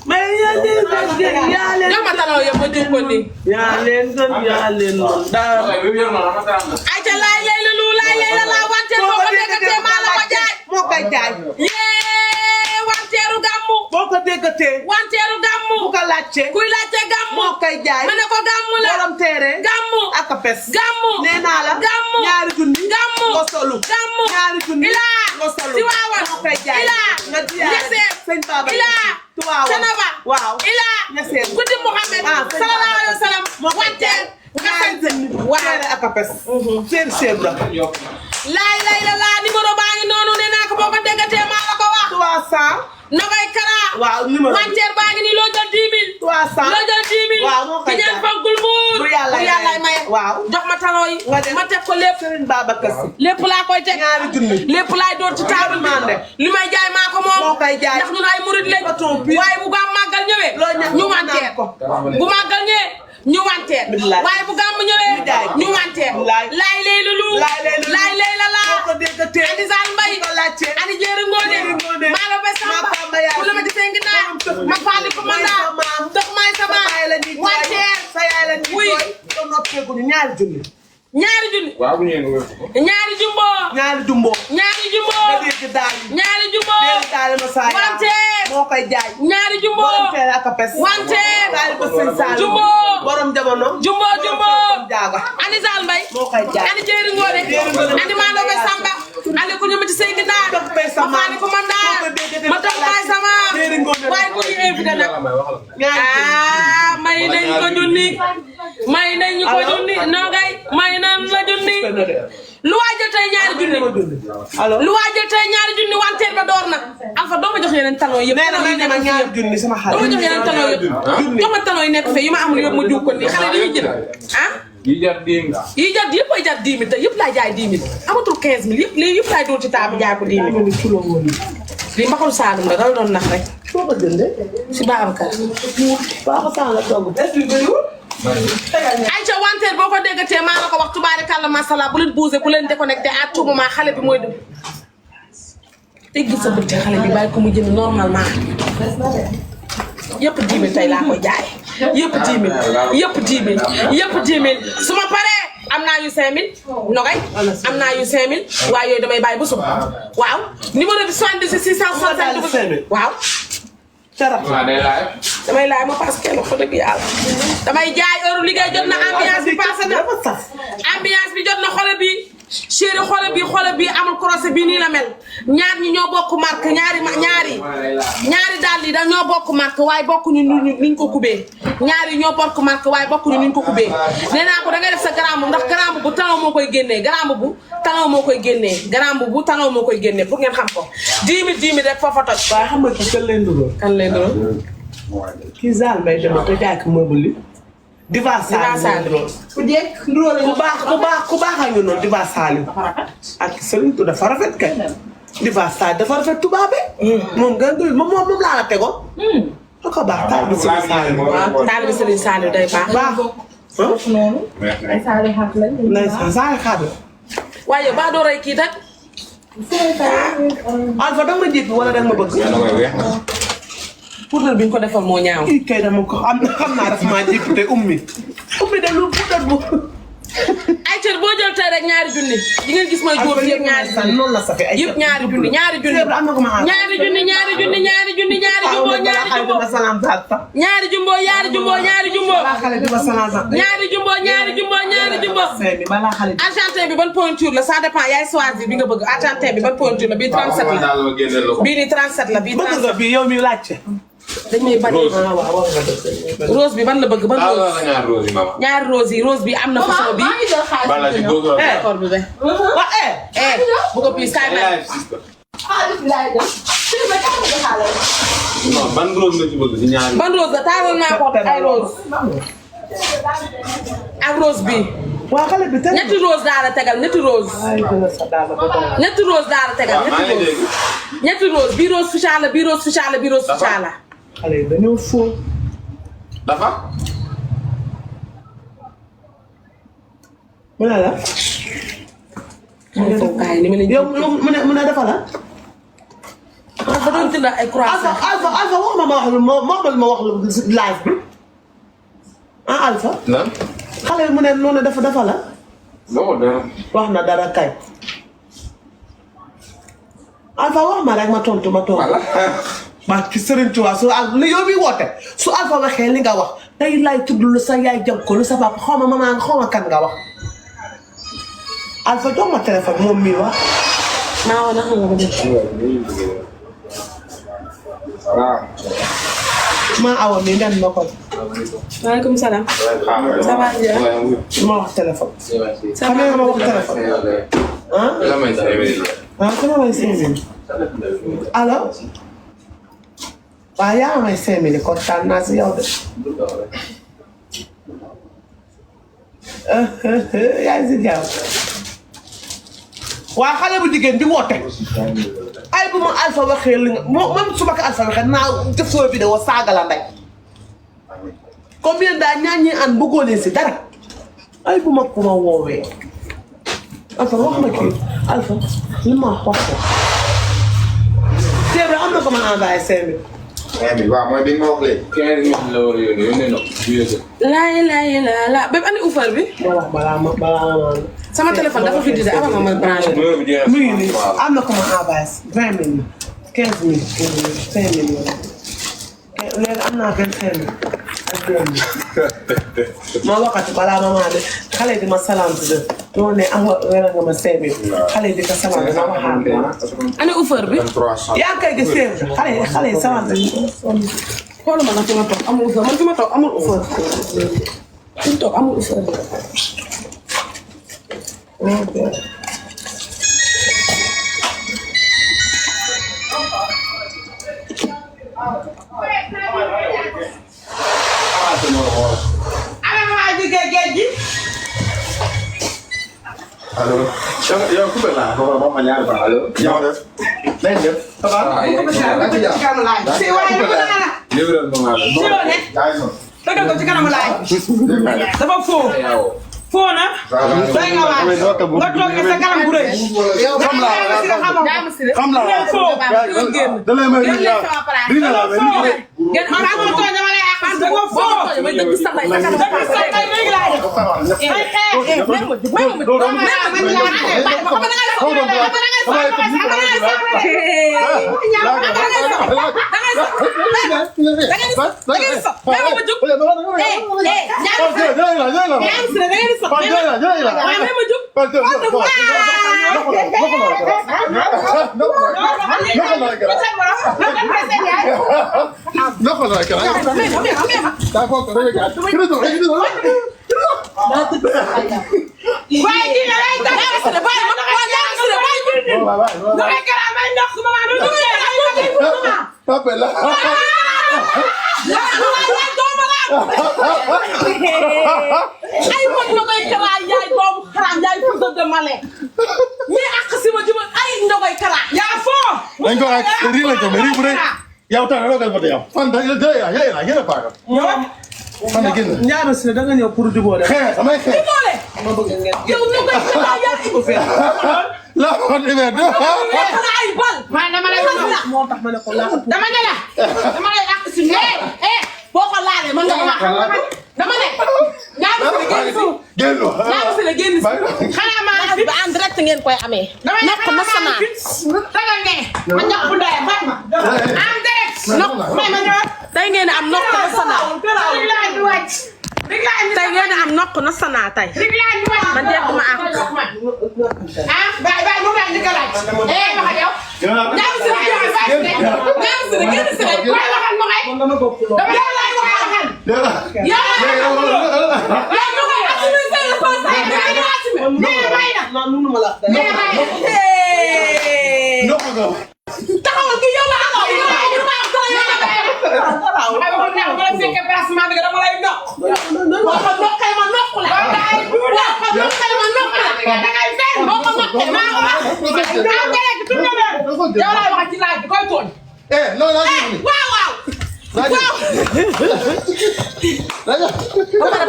S3: may yaa leen gën yaa leen
S2: jox ma taloo yëpp ma jur ko nii
S3: yaa leen gën yaa leen mën daan
S2: ay ca laay lay la lu laay lay la laa wanteer boo ko déggatee maa la ko jaay
S3: moo koy jaay
S2: yee wanteeru gàmmu
S3: boo ko déggatee
S2: wanteeru gàmmu
S3: bu ko laajte
S2: kuy laajte gàmmu
S3: moo koy jaay
S2: ma ne ko gàmmu la
S3: borom teere
S2: gàmmu
S3: ak a pes
S2: gàmmu
S3: nee naa la
S2: gàmmu
S3: ñaari junni
S2: gàmmu
S3: nga solu
S2: gàmmu
S3: ñaari junni
S2: ilaa
S3: nga solu
S2: si waawan
S3: moo koy jaay
S2: ilaa
S3: nga jiyaare
S2: ñeseen
S3: sëñ Baba
S2: ilaa
S3: Tuwaawan
S2: Canaba
S3: waaw
S2: ilaa
S3: ñeseen
S2: guddi Muhammad sallallahu alayhi wa sallam wanteer nga
S3: ñaari junni
S2: waaw
S3: teere ak a pes seen seen la
S2: laay lay la laa numéro baa ngi noonu nee naa ko boo ko déggatee maa la ko wax
S3: 300
S2: Nogay Kara
S3: waaw numéro
S2: wanteer baa ngi nii loo jël 10 000
S3: 300
S2: loo jël 10 000
S3: waaw moo koy
S2: ki ñaan
S3: jaay
S2: faggul muur
S3: bu yàllaay
S2: maye
S3: waaw
S2: jox ma taloo yi
S3: nga dem
S2: ma teg ko lépp
S3: sëriñ Babacar Si
S2: lépp laa koy teg
S3: ñaari junni
S2: lépp laay door ci table
S3: mande
S2: li may jaay maa ko moom
S3: moo koy jaay
S2: ndax ñun ay murid lañ
S3: Coton pire.
S2: waaye bu gàmm màggal ñëwee
S3: loo ñàkk
S2: ñu
S3: nga
S2: wanteer
S3: naan ko.
S2: bu màggal ñëwee ñu wanteer
S3: Billaay.
S2: waaye bu gàmm ñëwee
S3: jaay.
S2: ñu wanteer
S3: Billaay.
S2: laay lay lulu
S3: laay lay lulu.
S2: laay lay la laa
S3: boo ko déggatee
S2: ani Zal Mbay
S3: bu ko laajte
S2: ani Jéeri Ngoone
S3: Jéeri Ngoone.
S2: maa la ba Samba
S3: maa Samba yaa
S2: ku la ma di sengi naa ma faali ko
S3: may
S2: mandaa
S3: sa maam.
S2: dox may sa
S3: sa
S2: maam
S3: yaay la ñuy jooy
S2: wanteer
S3: sa yaay la ñuy
S2: Oui.
S3: jooy te noppeeguñu ñaari junni
S2: ñaari junni
S5: waaw bu ñëwee nga wér ko.
S2: ñaari jumbo
S3: ñaari dumboo
S2: ñaari jumbo
S3: nga dégg daal yi
S2: ñaari jumbo
S3: dégg daal ma saa yaa
S2: wanteer
S3: moo koy jaay
S2: ñaari jumbo
S3: borom teere ak a pes
S2: wanteer
S3: daal ba sëñ Saliou
S2: Jumbo.
S3: borom jamono
S2: jumbo
S3: borom
S2: jumbo
S3: teere jaaga
S2: ani Zal Mbay
S3: moo koy jaay
S2: ani Jéeri Ngoone
S3: Jéeri Ngoone.
S2: ani maa ndobe Samba ani ku ñu ma ci sëy naa
S3: Dox bay sa
S2: ma faali ko man
S3: Boo ko
S2: naa
S3: déggee
S2: ma dox may sama
S3: Jéeri Ngoone.
S2: waaye ku ñu invité nag
S3: ñaari
S2: ah may nañ ko junni may nañ ñu ko junni nogay may nañ la junni
S3: junni
S2: lu waajal tey ñaari junni
S3: allo
S2: lu waajal tey ñaari junni wanteer ba door na Alpha doo ma jox yeneen talon yëpp
S3: nee na may dem ak ñaari junni sama
S2: doo ma
S3: xarit
S2: jox yeneen talon yëpp
S3: junni.
S2: jox ma talon yi nekk fee yu ma amul yëpp ma diw ko nii xale dañuy jënd ah
S5: yi jar dégg nga.
S2: yi jar yëpp ay jar 10 000 te yëpp laay jaay 10 000 amatul 15 000 yëpp léegi yëpp laay dóor ci table jaay ko 10 000
S3: ni kilo woon
S2: lii mbaxalu Saalum la dal doon nax rek
S3: foo ko jëndee
S2: si Babacar
S3: baa ko sànga togg est-ce que bëriwul
S2: Aïcha wanteer boo ko déggatee maa la ko wax tubaarikàlla masala bu leen bougé bu leen déconnecté à tout moment xale bi mooy dugg teggi sa bët ci xale bi bàyyi ko mu jënd normalement yëpp 10 000 tey laa koy jaay yëpp 10 000 yëpp 10 000 yëpp 10 000 su ma paree am naa yu 5000 nogay am naa yu 5000 waaye yooyu damay bàyyi ba suba waaw numéro bi 77 665 waaw
S3: carab
S5: waaw day laaj.
S2: damay laaj ma parce que wax dëgg yàlla damay jaay heure liggéey jot na ambiance bi passé na
S3: dafa saf
S2: ambiance bi jot na xole bi chéri xole bi amul croisé bi nii la mel ñaar ñi ñoo bokk marque ñaari daal yi dañoo bokk marque waaye bokkuñu niñ ko kubee ñaari ñoo bokk marque waaye bokkuñu niñ ko kubee nee naa ko da ngay def sa garambu ndax garambu bu talon moo koy génnee garambu bu talon moo koy génnee garambu bu talon moo koy génnee pour ngeen xam ko 10 000 rek foofa toj
S3: waaye xam nga kii kan lay nduróo
S2: kan lay doon
S3: kii Zal Mbay dama te jaay ko meuble li Diva Saliou
S4: ku jekk ndóole
S3: ku baax a ngi noonu Diva Saliou ak Serigne Touba dafa rafet kay Diva Saliou dafa rafet tubaabe moom nga doy moom laa la tegoon da ko baax taal bi Serigne Saliou
S2: waaw taalibe Serigne Saliou day baax
S3: baax
S4: noonu ay saali xaat lañ
S3: ndeysaan Saliou xaar la
S2: waaye ba doo rey kii tak
S3: Alpha danga ma jéppi wala danga ma bëgg
S5: yàlla koy weex na.
S2: poudre bi ñu ko defal moo ñaaw
S3: kii kay dama ko xam naa dafa maa jéppi te ummi de lu puudar bu
S2: ay cër boo jël tey rek ñaari junni yi ngeen gis mooy góor yëpp ñaari junni
S3: noonu la safee ay
S2: yëpp ñaari junni ñaari junni
S3: am na ko ma
S2: ñaari junni ñaari junni ñaari junni ñaari jumbo ñaari jumbo
S3: salam ta
S2: ñaari jumbo ñaari jumbo ñaari jumbo
S3: xale di ba salam
S2: ñaari jumbo ñaari jumbo ñaari jumbo
S3: bala xale
S2: argentin bi ban pointure la ça dépend yaay choisir bi nga bëgg argentin bi ban pointure la bii 37 la bii nii 37 la bii 37
S3: bi yow mi laajte
S2: dañ may bañ rose bi ban la bëgg ban rose ñaari rose yi rose bi am na façon bi d'accord bi be
S3: wa
S2: bu ko plus kay may
S5: non ban rose nga ci bëgg ci ñaari
S2: ban rose la taaral naa ko ay rose ak rose bi
S3: wa xale bi tan
S2: ñetti rose daa la tegal ñetti rose ñetti rose daa la tegal ñetti rose bii rose fuchsia la bii rose fuchsia la bii rose fuchsia la
S3: xale dañoo foo
S5: dafa
S3: mu ne la yow mu ne dafa la
S2: dafa doon jënd ay croissant
S3: alpha wax ma wax lu ma wax live bi alpha
S5: lan
S3: xale mu ne noonu dafa la
S5: non dara
S3: wax na dara kay alpha wax ma rek ma tontu ba ci Serigne Touba su li yow mi woote su alpha waxee li nga wax day lay tudd lu sa yaay jam ko lu sa papa xaw ma maman xaw ma kan nga wax alpha jox ma téléphone moom mi wax
S2: maa woon naka nga ko def
S3: maa awa mi ngeen ma ko
S2: maaleykum salaam ça va bien
S3: ma wax téléphone xam nga ma wax téléphone sama may 5000 allo waaw yaa may 5000 kontaan naa si yow de yaa ngi si jàmm waa xale bu jigéen di woote ay bu ma alpha waxee li nga même su ma ko alpha waxee naa def sama vidéo saaga la ndey combien daa ñaan ñi an bëggoo leen si dara ay bu ma ku ma woowee alpha wax ma kii alpha li ma wax ko Thierno am na ko ma envoyé 5000
S5: waaw mooy bi nga ma wax léegi 15 000 la war a yónnee no
S2: la bépp andi uffar bi
S3: balaa
S2: sama téléphone dafa fi dide avant ma branché
S3: mu ngi nii am na ko ma envoyé 20 000 15 000 5 000 léegi am naa 25 000 ak 2 000 ma waxati balaa ma maa de xale di ma salaam si de ñoo ne am nga ma 5 000 xale di ko salaam ma waxaat
S2: andi uffar bi
S3: yaa ngi koy gis xale yi salaam
S2: xooluma nag fi ma toog amul uffar man fi ma toog amul uffar fi mu toog amul uffar
S5: allo yow ku la ko ma ñaar ba allo yow def nañ def ça va livre mo
S1: tegal ko ci kanamu laay dafa foo foo na day nga waay nga toog sa kanam bu rëy
S3: xam la
S1: foo
S3: da lay may dina la
S1: ngeen xam ko to dama lay xam dafa foo
S2: may dëgg sax lay
S1: dafa sax lay léegi laay ay man ndogoy kara yaay doomu xaraam yaay puso de male ñi ak si ma juma ay ndogoy kara yaa foo
S6: dañ ko ak ri la ko ri bu rek yow tan rogal fa yow fan da ya paaka fan da génn
S3: ñaara si da nga ñëw pour jubóole
S6: xeex samay xeex
S2: doole
S3: ma bëgg ngeen
S2: yow ndogoy kara yaay
S3: ko fi
S6: la on hiver de
S2: ay bal
S1: man dama lay
S3: moo tax ma ne ko laa
S1: dama ne la dama lay ak si
S2: boo ko laalee man nga wax dama ne ñaar
S6: génn
S2: Ndiago Sylla génn si. xanaa maa ngi ba en direct ngeen koy amee. nokk national.
S1: dagal ne. ma ñàkk bu ndeyam baax ma. en direct.
S2: nokk may ma ñëwaat. tey ngeen am nokk national. tey ngeen am nokk national tey. man dégguma ak.
S1: ah bàyyi moom laa njëkk a laaj. wax ak yow. Ndiago Sylla génn si rek. Ndiago Sylla génn si rek. waaye waxal ma kay. dama yow laay waxal. yow taxawal ki yow la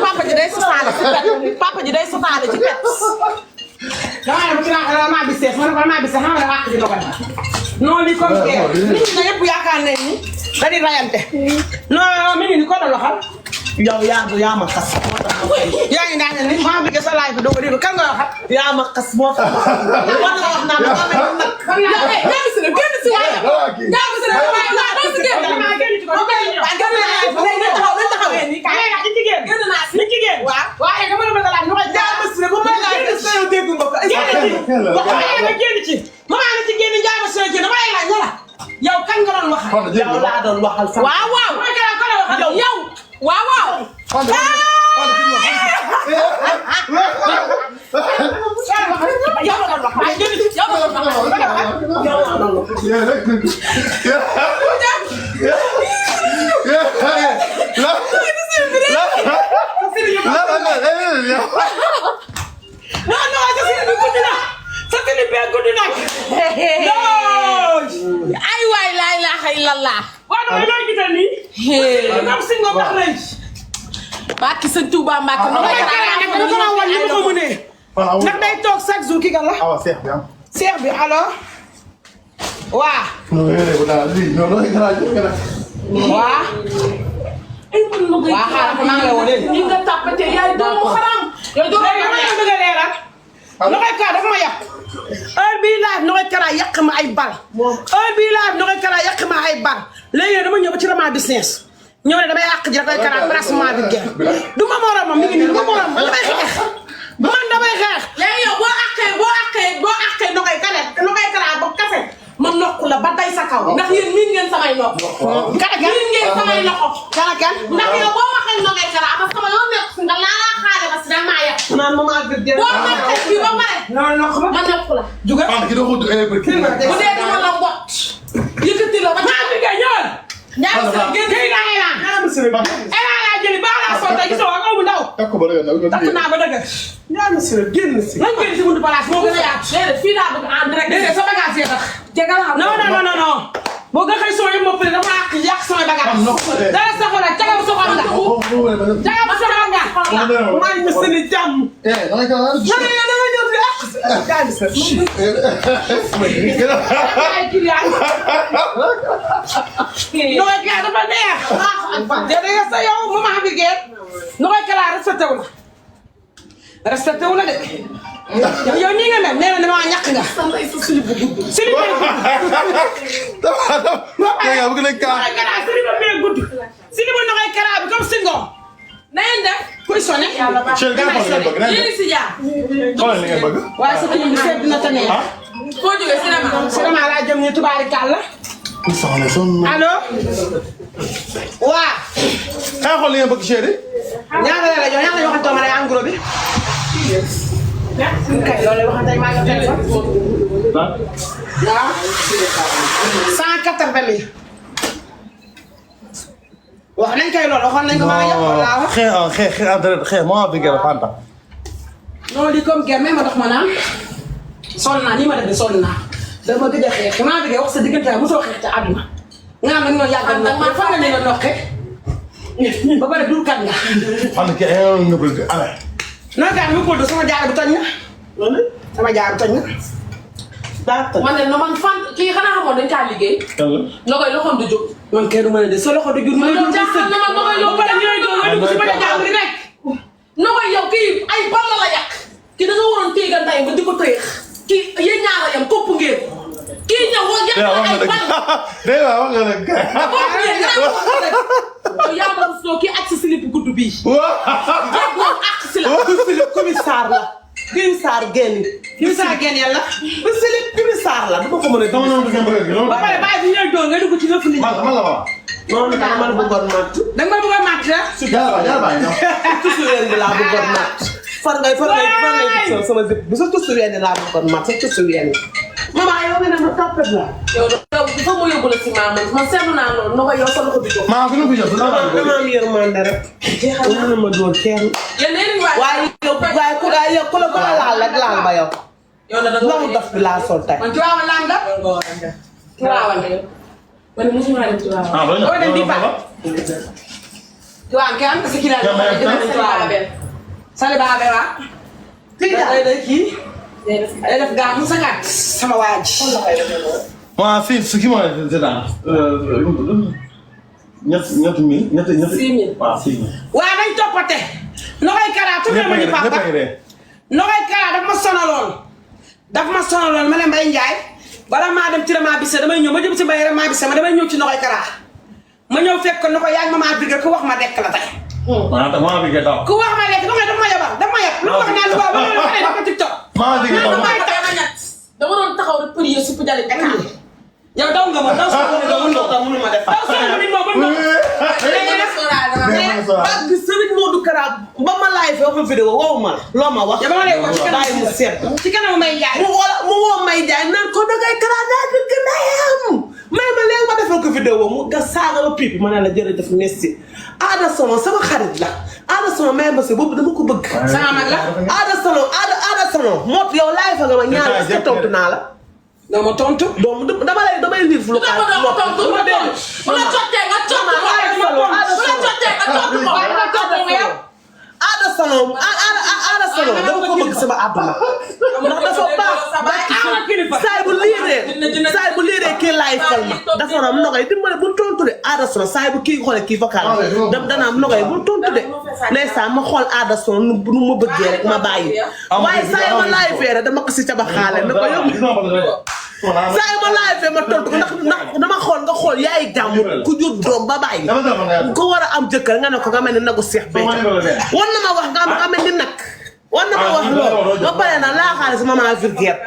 S2: papa ji day sotaale ci pet papa ji day sotaale ci pet.
S1: maa bi seet xam nga wax ci dogal non li comme que nit ñi ñëpp yaakaar nañ ni dañuy rayante non mi ngi ni ko doon waxal
S3: yow yaa ma xas moo tax
S1: yaa ngi daan ni maa bi sa live do ko déglu kan nga waxal
S3: yaa ma xas moo tax war nga wax naa ma nag
S2: Ndiago Sylla génn si waaye. Ndiago Sylla waaye waaye doo si génn.
S1: waaye dama la bëgg a laaj ñu koy
S3: Ndiago Sylla bu may laaj est-ce que yow dégg nga ko
S1: génn ci maman ni ci génn Ndiago Sylla ci dama lay laaj ne la yow kan nga doon waxal
S3: yow laa doon waxal sax
S2: waaw waaw. yow waaw waaw. ay waay laa ilaaha illallah. Barki Sëñ Tuuba Mbàkke
S1: ndax day toog chaque jour ki la
S6: awa seex bi am
S1: seex bi alors waa waa xaaral ko maa ngi lay woo léegi
S2: ni nga tàppate yaay doomu xaram.
S1: yow doo dama la bëgg a leeral Nogaye Kara dafa ma yàq heure bii live Nogaye Kara yàq ma ay bal heure bii live Nogaye Kara yàq ma ay bal léegi dama ñëw ba ci Rama business ñëw ne damay yàq ji Nogaye Kara placement bi gerte du ma moromam mi ngi nii du ma moromam damay xeex man damay xeex
S2: léegi yow boo àqee Nogaye Kara ba kase ma nokku la ba day sa kaw ndax yéen miin ngeen samay nokk. miin ngeen samay loxo.
S1: kan
S2: ndax yow boo waxee Nogaye Kara ama sama yoon nekk si nga laa xaale ma si damaa yàq.
S3: naan maman bi
S2: boo waxee fii ba pare. ma nokku la.
S1: juga
S2: bu dee dama la mbot. yëkkati la ba
S1: maa ngi koy ñëwal
S2: Ndiago Sylla génn
S1: kii daa Elan laa jëli baax laa sotti gisoo ak amu ndaw takk naa ba dëgg
S3: Ndiago Sylla génn si
S1: lañ génn si buntu place moo gën a yaatu
S2: déedéet fii laa bëgg en direct.
S1: déedéet sa bagage yi tax
S2: jegal xam
S1: non boo nga xëy soo yëpp ma fële dama yàq sama bagage dara saxo la cagam soxal nga cagam soxal nga
S3: maa ngi seen jàmm
S1: ay client Nogaye Kara dafa neex déedéet sa yow maman bi génn Nogaye Kara respecté wu la de yow nii nga mel nee na damaa ñàkk nga silib bu gudd silib bee gudd silibu Nogaye Kara bi comme singom
S2: na ngeen def.
S1: kuy sonné
S2: yéen si jaar.
S1: waaye sa bëñ bi seet dina ta neex
S2: foo jógee cinéma.
S1: cinéma laa jëm ni tubaarikàlla allo waa
S6: xool li ngeen bëgg chéri
S1: ñaata la jox ñaata waxantoo ma ne en gros bi kay loolu waxante maa ngi téléphone waaw 180 000 wax nañ koy loolu waxoon nañ ko maa ngi yàq laa wax
S6: xeex moo bi gën a fanta
S1: non li comme gerte ma dox ma naan sonn naa nii ma def de sonn naa dama gëj a xeex maa ngi wax sa diggante mosoo xeex te àdduna nga xam ne ñoo yàggal nag man fan nga ne nga noqe ba pare dul kat nga
S6: fan ke nga bëgg ala
S1: non kat mi ko do sama jaar bu toj na sama jaar bu toj na
S2: man de man fan kii xanaa xamoon dañ caa liggéey. Nogaye loxoom du jóg.
S1: man kay du ma ne de sa loxo du jur ma
S2: loolu jaaxal na ma Nogaye yow pare ñooy doon nga dugg si ba jaar bi rek. na ko yow kii ay bal la yàq kii da nga waroon téegal ndey ba di ko tëyeex kii yéen ñaar a yam kopp ngeen kii ñëw woo yàq la ay bal
S6: dégg nga wax nga nag.
S2: kopp ngeen nga yow yaa ma rusloo kii ak sa slip gudd bii jéeg moom ak si la
S3: commissaire la commissaire génn
S1: commissaire génn yàlla
S3: bu silib commissaire la dama ko mën a
S6: dama ñëw di seen bëgg
S1: ba pare bàyyi bi ñëw doon nga dugg ci nëpp nit
S6: man la ma.
S3: noonu dama man bëggoon matt
S1: da nga ma bëgg a màtt la
S6: Jaara ba
S3: tusu ween bi laa bëggoon matt far ngay tusu sama zip bu sa tusu ween laa bëggoon matt sa tusu ween maman yow nga ne ma tapet la
S2: yow dafa ma yóbbu la si maama man seetlu naa loolu na ko yow sa loxo bi toog
S6: maa fi nu fi jot
S3: dama am yërmande rek mën na ma doon kenn
S2: yéen yéen
S3: waaye yow waaye ku gaa yow ku la ba laal rek laal ba yow
S2: yow da nga
S3: lamu daf bi laa sol tey
S2: man ci waawan laan nga ci waawan man mosuma dem ci waawan
S6: ah ba
S1: doo dem di fa
S2: ci waawan kenn parce que kii laa dem ci waawan sali baabe waa
S3: kii daal day kii
S2: day def gaa mu sangaat
S1: sama waa ji
S6: waaw si su kii ma c'est ça ñett mille ñett
S2: 6 000
S6: waaw 6 000.
S1: waa dañ toppate Nogaye Kara tuddee ma ni papa Nogaye Kara daf ma sonaloon ma ne Mbaye Ndiaye bala maa dem ci Rama Bisse damay ñëw ma jëm ci Mbaye Rama Bisse ma damay ñëw ci Nogaye Kara ma ñëw fekk ko yaa ngi ma virgule ku wax ma dekk la tey
S6: maa fi gëstoo.
S1: ku wax ma dekk ba nga daf ma yabal daf ma yab lu wax naa lu baax ba nga waxee dafa TikTok
S6: maa fi gëstoo.
S2: dama doon taxaw rek prier supp jali écran
S1: yow daw nga ma daw sama mënu ma def daw sama nit moom mën
S3: ak bi Serigne Modou Kara ba ma laay fi wax ma vidéo woowu ma loo ma wax
S1: yow ba ma lay wax ci kanam
S3: bàyyi mu seet
S1: ci kanam Mbaye Ndiaye
S3: mu woo Mbaye Ndiaye naan ko Nogaye Kara daa dëgg ndeyam may ma léegi ma defal ko vidéo mu nga saaga ma pipi ma ne la jërëjëf merci Ada Salon sama xarit la Ada Salon may ma si boobu dama ko bëgg
S1: sama mag la
S3: Ada Salon moo yow laay fa nga ma ñaar est-ce que tontu naa la
S1: doo ma tontu
S3: donc damay livre lu
S2: dama doon tontu ma dégg bu la cottee nga tontu ko bu la cottee nga tontu ko waaye nga tontu ko yow
S3: Ada Salon dama ko bëgg sama àdduna ndax dafa baax saay bu liiree kii laay fal ma dafa na am Nogaye dimbale bu tontu de Ada Salon saay bu kii xoolee kii vocal dana am Nogaye bu tontu de ndeysaan ma xool Ada Salon nu ma bëggee rek ma bàyyi waaye saay ma laay feere dama ko si caba xaale na ko yóbbu saa yi ma laay fee ma tontu ko ndax dama xool nga xool yaay jàmm ku jur doom ba bàyyi ko war a am jëkkër nga ne ko nga mel ni nagu seex bee war na ma wax nga mel ni nag war na ma wax loolu ba pare na laa xaalis maman vulgaire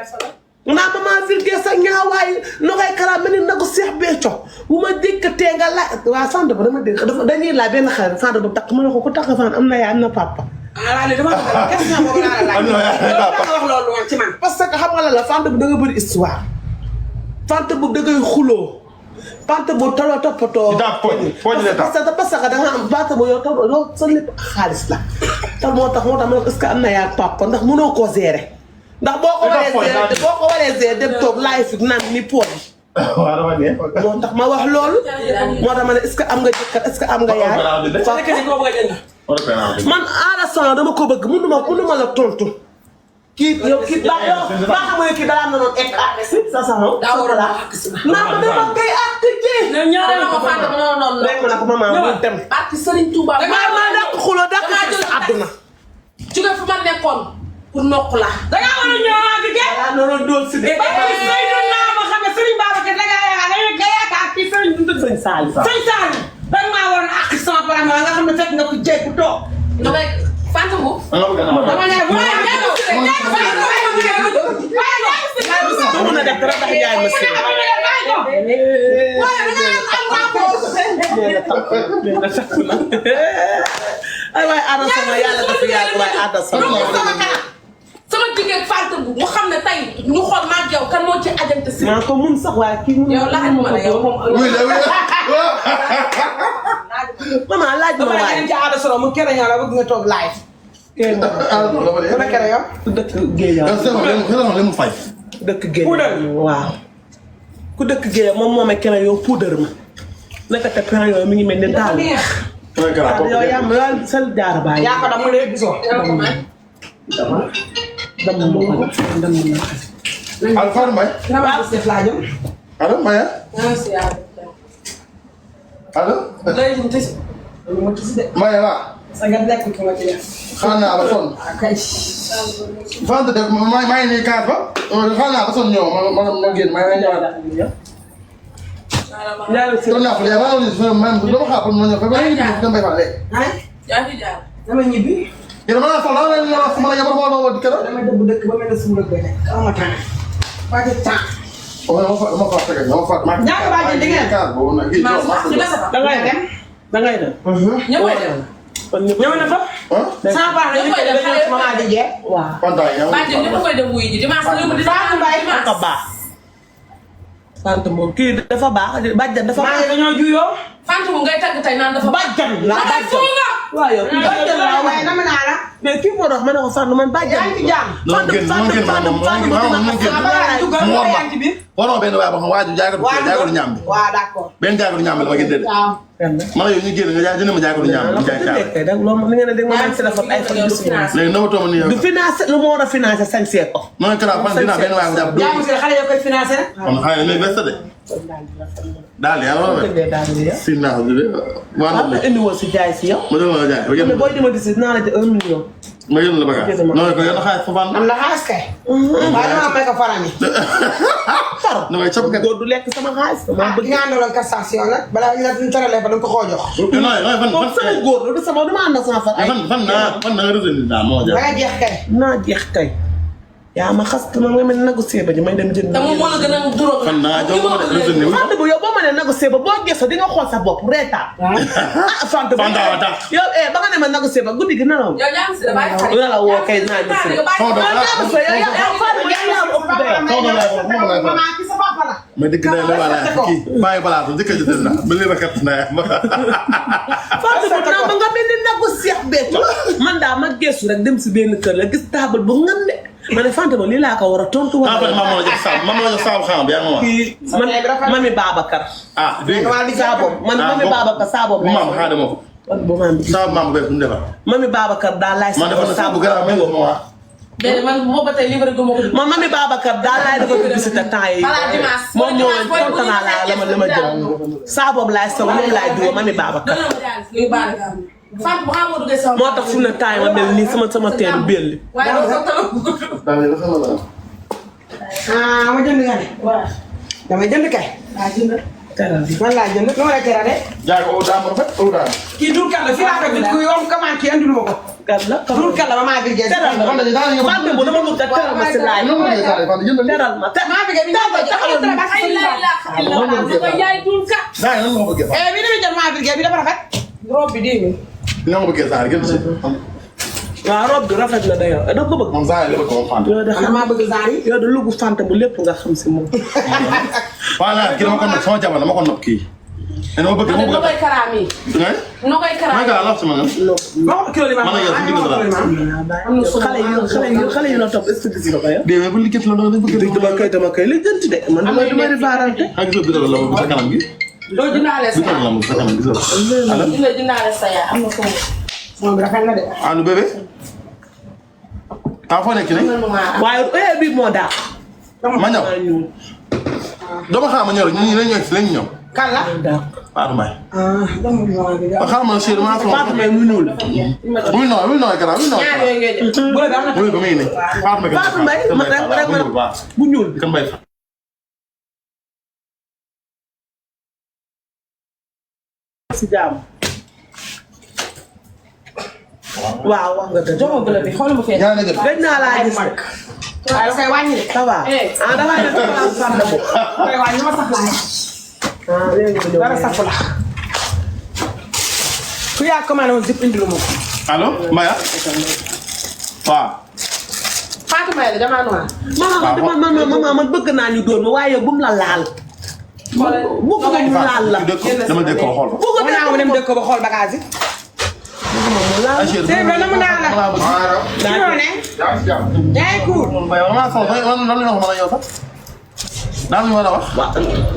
S3: naa maman vulgaire sa ñaawaay Nogaye Kara mel ni nagu seex bee co bu ma dékkatee nga laaj waa sant ba dama dégg dañuy laaj benn xarit sant ba takk ma ne ko takk fan am na yaay am na papa
S1: ah léegi dama bëgg question boobu laa la laaj loolu wax loolu woon ci man
S3: parce que xam nga la fante bu da nga bëri histoire fante bu da ngay xuloo fante bu taloo toppatoo parce que da nga am fante bu yow sa lépp xaalis la te moo tax ma ne est-ce que am na yaa papa ndax mënoo koo gérer ndax boo ko waree gérer dem toog laay fi naan ni pooj moo tax ma wax loolu moo tax ma ne est-ce que am nga jëkkër est-ce que am nga yaay man Ada Salon dama ko bëgg mënuma la tontu kii yow kii baax xam nga kii balaa noonu ek ak sa salon
S2: daa waroon a àgg si ma
S3: naa ko dama koy ak ji
S2: ñaareel ma fàtte ma noonu
S3: rek ma ne ko maman mu dem
S2: barke Serigne Touba
S3: ma dàq xuloo dàq sa àdduna
S2: jóge fu ma nekkoon pour nokk la
S1: da ngaa war a ñëw àgg de
S3: daa noonu dool si de
S1: ba pare Seydou naa ma xam ne Serigne Babacar da ngaa yaakaar kii Serigne dund
S3: sëñ Saliou
S1: sëñ Saliou da nga maa waroon a àgg sama barama nga xam ne fekk nga ko jéeg bu toog
S2: Nogaye fàtte ko
S1: dama ne
S3: mën a def dara ndax yaay ma si ay waay Ada Salon yàlla dafa yàgg waaye Ada Salon
S2: sama jigéen fàtte bu mu xam ne tey ñu xool maag yow kan moo ci ajante si
S3: maa ko mun sax waaye kii
S2: yow laaj ma la yow moom
S3: maman laaj ma
S1: dama
S3: waay
S1: ci Ada Salon mu kere ñoo la bëgg nga toog live ku la kere yow
S3: dëkk Géeja dëkk Géeja
S1: Poudre.
S3: waaw ku dëkk Géeja moom moo ma kenn yow poudre ma naka te pen yooyu mi ngi mel ni taal yow yaa ma yow sal jaar baa
S1: yaa ko dama lay gisoo
S3: dama ma ko dama ma ko
S6: Alpha Mbaye.
S1: dama gis def laa jëm
S6: allo Mbaye. allo.
S1: lay jëm tëj
S6: Mbaye la.
S1: sa nga lekk ko ma ci def.
S6: xaar naa ba sonn.
S1: kay.
S6: Fanta def maa ngi nii kaas ba. xaar naa ba sonn ñëw ma génn maa ngi ñëwaat. sonn naa ko léegi maa ngi leen di dama xaar pour ma ñëw ba léegi dama bay fa léegi.
S1: dama ñibbi.
S6: yéen a mën a soxla dama leen wax ma la yabal ma woo di keroog.
S1: dama dëbb dëkk ba mel ne suñu dëkk rek aw ma temps. waa ci temps.
S6: dama fa tege dama fa.
S1: ñaata baa jënd ngeen.
S6: kaas boobu nag kii
S1: da ngay dem.
S3: da ngay dem.
S2: ñëw na fa.
S1: sama baax la ñu koy def xale maman di jeex.
S3: waaw.
S6: Fanta yi
S2: bàjjen ñëpp koy dem wuyu ji dimanche nga yóbbu
S1: Fatou Mbaye
S3: dafa baax. Fanta moom kii dafa baax bàjjan dafa
S1: maa
S3: baax.
S1: ngi dañoo juyoo.
S2: Fanta moom ngay tagg tey naan dafa
S3: bàjjan la bàjjan. waaw yow
S1: bàjjan la waaye dama naa la.
S3: mais kii moo tax ma ne ko Fanta man bàjjan.
S1: yaa ngi ci jàmm.
S6: waroo benn waay boo xam waa ji jaagatu ñaam bi.
S1: waaw d'accord.
S6: benn jaagatu ñaam bi la ma gën déedéet.
S1: waaw.
S6: man yow ñu génn nga jënd ma jaagatu ñaam bi. jaay caal
S3: loolu mi nga ne dégg nga man si dafa ay fan du financé.
S6: léegi na ma toog ma nii yow.
S3: du financé lu mu war a financé sañ see ko.
S6: non kala fan dinaa benn waay bu jàpp dóor.
S1: jàmm si xale yoo koy financé rek.
S6: kon xale yi bés de. daal di yàlla wala wala. si naa ko jëlee waa
S3: am na indi woon si jaay si yow.
S6: ma doon la jaay ba
S3: mais
S6: génn.
S3: booy dima di si dinaa la jël 1 million.
S6: ma génn la bagage. non ko yow na xaalis fa
S1: am na xaalis kay. waaye dama may ko faram yi.
S3: faro
S6: damay cap kat.
S3: góor du lekk sama xaalis.
S1: ah
S3: maa
S1: ki
S3: bëgg
S1: nga àndaloon cassation nag balaa ñu la ñu tëralee fa da nga ko koo jox.
S3: moom sama góor la du sama dama ànd ak sama far ay.
S6: fan naa retenir daal moo
S1: da
S6: jaar.
S1: nga jeex kay.
S3: naa jeex kay. yaa ma xas ma nga mel ne négocier ba ji may dem jënd.
S2: te moom moo la gën a duróog.
S6: fan naa jox ma retenir.
S3: Fanta bu yow boo ma nee négocier ba boo gëstoo di nga xool sa bopp reetaan. ah Fanta bu
S6: Fanta wa tax.
S3: yow ba nga ne ma négocier ba guddi gi nelaw.
S2: yow yaa ngi si dafay xarit.
S3: la woo kay naa ñu si.
S1: maman ki sa papa la.
S6: mais dëgg na la wala kii bàyyi balaa ko njëkk a jënd naa ba léegi kat na
S3: Fanta bu naa ba nga mel ni négocier becco man daa ma gëstu rek dem si benn kër la gis table bu ngam de ma ne Fanta ba lii laa ko war a tontu
S6: ah man maa la jox saabu maa la jox saabu xam bi yaa ma wax.
S3: kii mami Babacar.
S6: ah dégg nga
S3: saabom man mami Babacar saabom.
S6: bu maam xaaral ma ko.
S3: bu maam bi
S6: saabu maam bu bees bu ñu defar.
S3: mami Babacar daal laay
S6: man dafa saabu garaaw mel nga ma wax.
S2: déedéet man moo ba tey livre gu ma ko.
S3: man mami Babacar daal laay dafa publicité temps yi.
S2: balaa dimanche.
S3: moom ñëwoon kontaan naa la ma jël. saabom laay soog moom laay diwoo mami Babacar.
S2: Fatou bu xamoo duggee sama.
S3: moo tax fu ne temps yi ma mel nii sama teenu belli.
S2: waaye loolu sax tamit.
S6: daal di rafetlu la.
S1: ah ma jënd nga ne.
S2: waaw.
S1: damay jënd kay.
S2: waa jënd.
S1: man laa jënd lu ma lay terale.
S6: jaay ko daa ma rafet au daa.
S1: kii dul kàlla fii laa ko gis ku yomb commande kii andulu ma ko.
S3: kat la
S1: dul kàlla ba maa virgule.
S3: teral ma
S6: Fanta daa nga
S3: Fanta bu dama bëgg a teral ma si laay. teral ma
S1: maa virgule bi ñu ko jox
S2: ay la ilaha illallah yaay dul ka.
S6: daa nga ma bëggee
S1: bi ni muy jël maa virgule bi dafa rafet. robe bi dégg nga.
S6: nga ma bëggee saa gën si.
S3: waaw robe bi rafet na dayoo da ko bëgg.
S6: moom saa yi la bëgg moom Fanta.
S3: yow de
S1: man maa bëgg genre yi.
S3: yow de lugu Fanta bu lépp nga xam si moom.
S6: voilà kii dama ko nopp sama jabar dama ko nopp kii. mais dama bëgg dama bëgg
S2: noo koy karaam yi.
S6: ngay.
S2: noo koy karaam
S6: maa ngi laa si ma nga.
S1: ma ko kilo li ma
S6: man ak yow suñu diggante la.
S1: am na solo
S3: xale yi la topp est-ce que gis nga ko yow.
S6: déedéet bu liggéey la dañ bëgg.
S3: dama koy li jënt de man dama di baarante.
S6: ah gis nga bidon la mu sa kanam gi.
S2: doo jëndaale sa
S6: bidon la mu sa kanam gis nga. allo.
S2: dina jëndaale sa yaa am na foofu.
S1: moom rafet na de.
S6: allo bébé. ah foo nekk nii.
S3: waaye bii moo daax.
S6: ma ñëw. dama xaar ma ñëw rek ñu ñëw si lañ ñëw.
S1: kan la.
S6: Fatou Mbaye.
S1: dama maa bi
S6: ba xaaral ma ne Seydou maa ngi
S3: Fatou Mbaye mu ñuul.
S6: muy nooy garaaw muy nooy.
S2: ñaar yooyu ngay jël.
S1: bu la am na.
S6: muy ba muy ne.
S3: Fatou Mbaye rek bu ñuul bi.
S6: kan Mbaye.
S3: si jàmm. waaw wax nga dëgg.
S2: jox ma bële bi xool ma fee.
S6: yaa ngi def.
S3: gëj naa laa gis nag.
S1: waaye da koy wàññi de.
S3: ça va. ah da ngay def place Fanta bu.
S1: da koy wàññi ma sax laay.
S3: ah léegi ma ñëw
S1: dara safu la. ku yaa commandé woon zip indilu ma ko.
S6: allo Maya. waaw.
S2: Fatou Mbaye la damaa noir.
S3: man bëgg naa ñu doon ma waaye bu mu la laal. bëgg nga ñu laal la.
S6: dama dégg ko xool.
S1: bëgg naa mu dem dëkk ba xool bagage yi.
S6: Seydou
S1: na mu naa la.
S6: daa
S1: ne. yaa ngi cool.
S6: Mbaye man maa soxla lan la ñu wax ma la yow sax. daa ñu war a wax.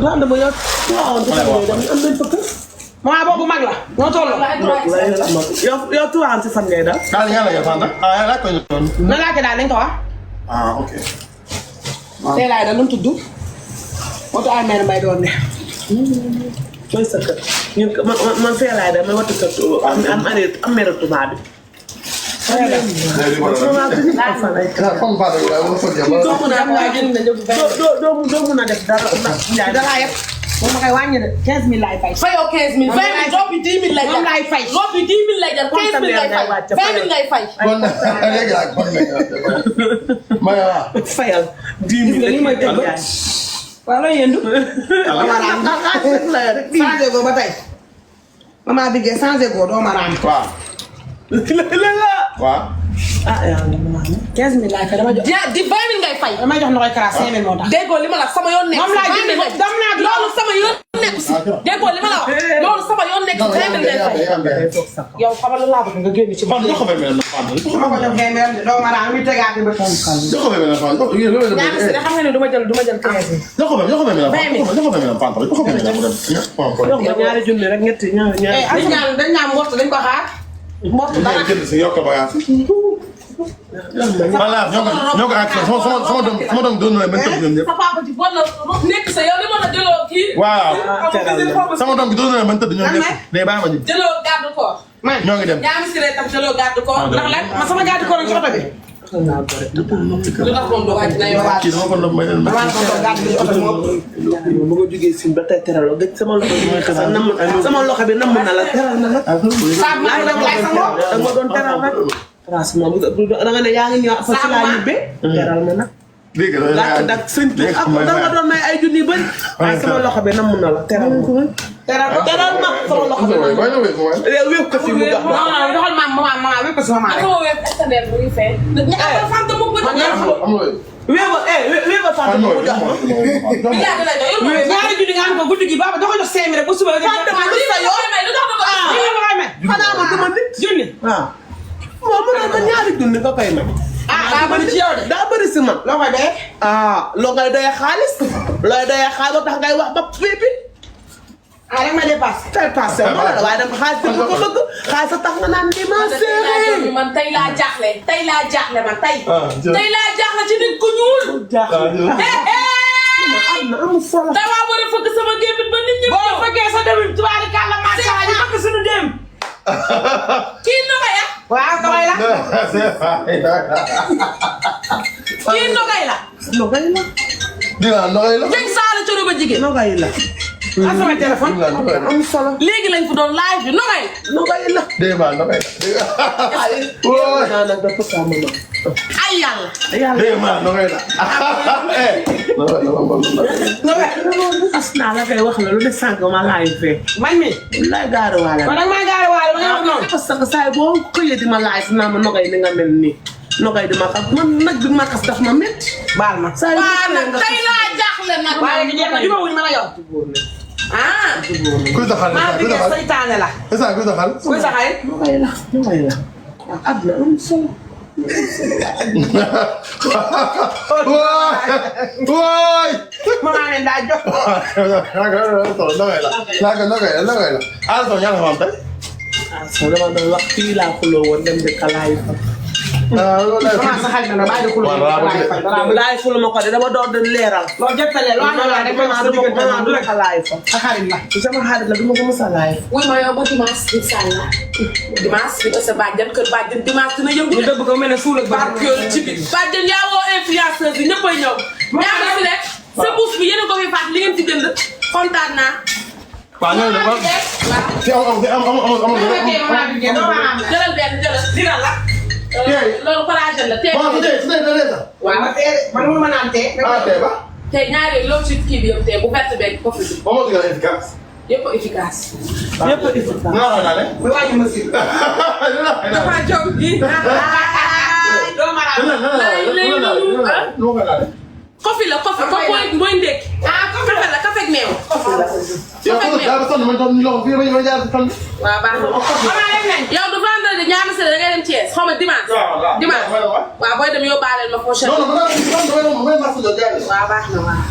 S3: waaw dama yor. waaw am nañ fa kër.
S1: moment boobu mag la. ñoo tolloo.
S3: yow tuwaan si fan ngay daal.
S6: daal yàlla yow Fanta ah laaj ko ñu doon.
S1: na laajte daal dañ ko wax.
S6: ah ok.
S1: tey laay da lu mu tudd. moto ay mel mbay doon ne.
S3: mooy sa kër ñun man fee laay dem ma wattu sa am mère tubaab bi. doo mun a def dara
S1: dalaa yëpp moom ma koy wàññi de 15000 laay fay.
S2: fayoo 15000. 20 000 bi 10 000 lay jar.
S1: moom laay fay.
S2: rob bi 10 000 lay jar 15000 lay fay 20 000 ngay fay.
S6: kon léegi nag kon léegi
S3: fayal 10 000
S1: li may tëgg waaw looy yëndu. changé ko ba tey. maman bi ngeen changé ko doo ma raam.
S6: waaw. waaw.
S3: ah yàlla na
S1: 15000 laay fay dama jox.
S2: di 20 000 ngay fay.
S1: dama jox na koy kara 5000 moo tax.
S2: déggoo li ma la sama yoon nekk.
S1: moom laa jënd dam naa
S2: loolu sama yoon nekk si. déggoo li ma la wax. loolu sama yoon nekk si 20 000 ngay fay.
S1: yow xamal la laa bëgg nga génn ci.
S6: Fan jox ko benn fan.
S1: ma ko jox 2000 doo ma raam mi tegaat ba toog.
S6: jox ko benn fan.
S1: ñaar si xam nga ne du ma jël 15.
S6: jox ko benn fan. jox ko benn fan. jox ko benn fan.
S3: jox ma ñaari junni rek ñetti ñaari.
S1: dañ ñaan mbott dañ ko xaar. mbott dara
S6: jënd si yokk bagage. voilà ñoo ko ak sama doom doon na leen ñoom ñëpp.
S2: sa papa ji bon na nekk sa yow li ma la jëloo kii.
S6: waaw sama doom bi doon na leen mën tëdd ñoom ñëpp. day bàyyi ma ñu.
S2: jëloo garde corps.
S6: ñoo ngi dem.
S2: yaa ngi si tam jëloo garde corps. ndax lan
S1: ma sama garde corps ci oto bi.
S2: lu tax moom doo wàcc na yow.
S6: kii dama ko doon may leen.
S1: waaw sama garde bi oto bi moom.
S3: ba nga jógee Sine ba tey teraloo gëj sama loxo bi sama loxo bi namm na la teral na la.
S1: saabu laa dem laay sa bopp.
S3: da nga doon teral rek. franchement da nga ne yaa ngi ñëw fa si laa ñibbee. teral na nag.
S6: dégg nga
S3: laajte nag sëñ bi ak da nga doon may ay junni bëri. waaye sama loxo bi namm na la teral na. teral na sama loxo bi namm na la. wépp ko fi mu jox ma.
S1: non doxal maman wépp ko si maman rek.
S2: sama wépp externe bu ngi fay. ñaata fanta mu bëgg.
S3: wéeba fàtte mu jox ma.
S2: yaa ngi lay doon yow.
S1: ñaari junni nga am ko guddi gi baba da ko jox 5000 rek ba suba rek.
S3: fàtte ma lu sa yoon. xanaa ma dama nit.
S1: junni.
S3: waaw. moom mu ne ma ñaari junni nga koy may.
S1: daa bëri ci yow de.
S3: daa bëri si man.
S1: loo koy dee.
S3: loo ngay doyee xaalis. looy doyee xaalis tax ngay wax ba pipi.
S1: rek ma dépasse.
S3: dépassé ma la waaye dama xaalis bi ko bëgg. xaalis sa tax nga naan ni ma séeréer.
S2: man tey laa jaaxle man tey. tey laa jaaxle ci nit ku ñuul.
S3: am na amul solo.
S2: dama war a fëgg sama gémmiñ ba nit ñi.
S1: boo fekkee sa demit tubaari kàlla macha allah ñu fekk suñu dem.
S2: kii nogay la.
S1: waaw nogay la.
S2: kii nogay la.
S3: nogay la.
S6: dina nogay la.
S2: jëng saala coro ba jigéen.
S3: nogay la.
S1: am sama téléphone.
S3: amul solo.
S2: léegi lañ fi doon live bi nogay.
S3: nogay la.
S6: dégg nga nogay la.
S3: naa nag dafa saa ma noonu.
S2: ay yàlla.
S6: dégg nga nogay la.
S3: nogay. as naa la koy wax la lu de sànq ma laay fee.
S1: man mi.
S3: laay gaare waale.
S1: kon nag maa gaare waale ba nga wax noonu.
S3: parce que saa yi boo xëyee di ma laay si naa ma nogay ni nga mel nii. nogay di ma xas man nag bi ma xas daf ma métti.
S1: baal ma.
S3: saa yi
S2: waaw nag tey laa jaaxle nag.
S1: waaye nag jeex na jubawuñ ma la yow.
S2: ah.
S6: kuy taxal
S1: maa bi ngeen saytaane la.
S6: kuy taxal.
S1: kuy sa xarit.
S3: nogay la nogay la. àdduna am solo.
S6: waay.
S1: maman ne daa jox.
S6: nogay la. Alto ñaata nga am tey.
S3: soo dama doon wax fii laa xuloo woon dem de kalaayu fa.
S1: maman sa xarit la bàyyi de xuloo
S3: laay fulu ma ko de dama doon doon leeral.
S1: loolu jëttalee loo xam ne rek
S3: maman du ma kalaayu fa.
S1: sa xarit la.
S3: sama xarit la du ma ko mos a laay.
S2: wuy ma yow ba dimanche incha allah. dimanche bi sa bàjjan kër bàjjan dimanche dina yëngu.
S1: ñu dëbb ko mel ne suul ak
S2: barke yoon ci biir. bàjjan yaa woo influenceuse yi ñëppay ñëw. ñaar la fi rek sa bourse bi yéen a ko fi faat li ngeen ci jënd kontaan naa.
S6: waaw ñoo ngi dem
S2: jëlal benn jëlal digal la. loolu collagen la tey.
S1: waaw man mu ma naan tee.
S2: tey ñaari loolu ci kii bi yëpp tey bu verte beeg kofi bi yëpp efficace.
S3: yëpp efficace.
S1: bu wàññi ma si. dafa jóg gi. doo ma naan.
S2: kofi la kofi ko mooy ndékki. kafe la kafe ak meew. waaw baax na. yow du vendredi ñaari semaine da ngay dem Thiès xaw ma dimanche. dimanche waaw booy dem yóbbaaleel ma prochaine. waaw baax na waaw.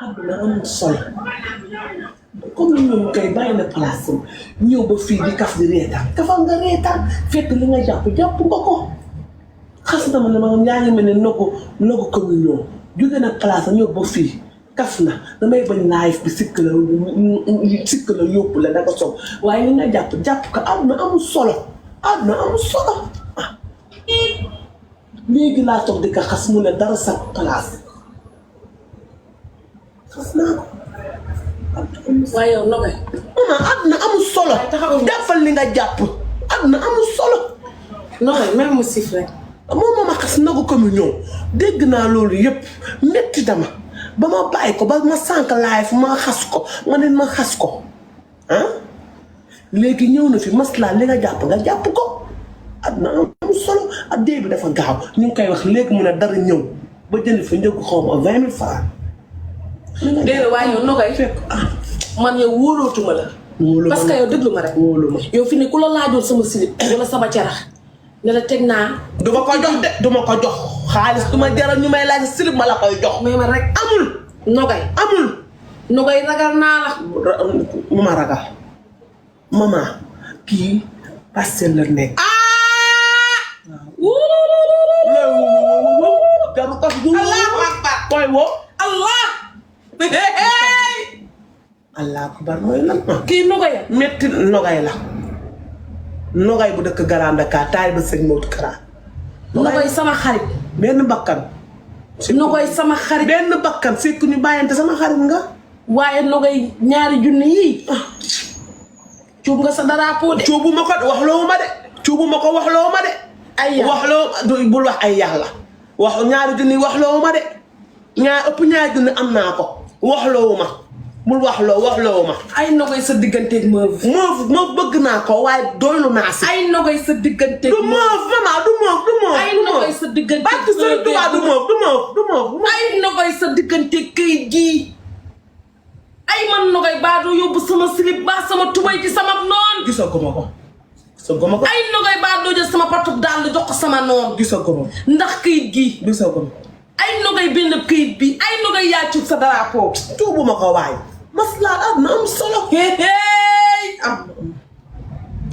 S3: àdduna amul solo comme ni ñoom kay bàyyi na place am ñëw ba fii di kaf di reetaan kafal nga reetaan fekk li nga jàpp nga ko xas na ma ne ma yaa ngi mel ne ndogu communion jóge na place ñëw ba fii kaf na damay bañ live bi sikk la yóbbu la danga soog waaye li nga jàpp ko àdduna amul solo ah léegi laa toog di ko xas mu ne dara sa place xas naa ko
S2: waaye yow Nogay
S3: àdduna amul solo jàppal li nga jàpp àdduna amul solo
S2: Nogay même mu sif rek
S3: moom ma xas nagu communion dégg naa loolu yëpp metti dama ba ma bàyyi ko ba ma sànq live ma xas ko nga ne ma xas ko ah léegi ñëw na fi maslaa li nga jàpp ko àdduna amul solo ak dee bi dafa gaaw ñu ngi koy wax léegi mu ne dara ñëw ba jënd fa njëgu xaw ma 20 000 francs
S2: déedéet waaye yow Nogay
S3: fekk
S2: man yow wóolootuma la parce que yow déglu ma rek yow fi ne ku la laajoon sama silib wala sama carax ne la teg naa
S3: duma ko jox de duma ko jox xaalis duma jaral ñu may laaj silib ma la koy jox
S2: mais man rek
S3: amul
S2: Nogay ragal naa la
S3: mama ragal mama kii Parcelles la nekk jaru ko
S2: Allahu akbar
S3: koy woo
S2: Allah
S3: akbar mooy lan
S2: kii Nogay
S3: metti Nogay bu dëkk Grand Dakar taay ba sëñ Modou Kara
S2: Nogay sama xarit
S3: benn bakkan
S2: Nogay sama xarit
S3: benn bakkan fekk ñu bàyyante sama xarit nga
S2: waaye Nogay ñaari junni yii cuub nga sa drapeau de
S3: cuubu ma ko waxloo ma de ay bul wax ay yàlla wax ñaari junni waxloo ma de ñaari junni am naa ko waxloo ma bul waxloo ma
S2: ay Nogay sa digganteeg meuf
S3: bëgg naa ko waaye doylu naa si
S2: ay Nogay sa digganteeg
S3: du meuf maman du meuf
S2: ay Nogay sa digganteeg
S3: du meuf
S2: ay Nogay sa digganteeg këyit gii ay man Nogay baa doo yóbbu sama slip baa sama tubay ci sama noon
S3: gisaguma ko
S2: ay Nogay baa doo jël sama patub daal jox ko sama noon
S3: gisaguma
S2: ndax këyit gii
S3: gisaguma
S2: ay Nogay benn këyit bi ay Nogay yaa cuub sa drapeau
S3: tuubuma ko waay maslaa na am solo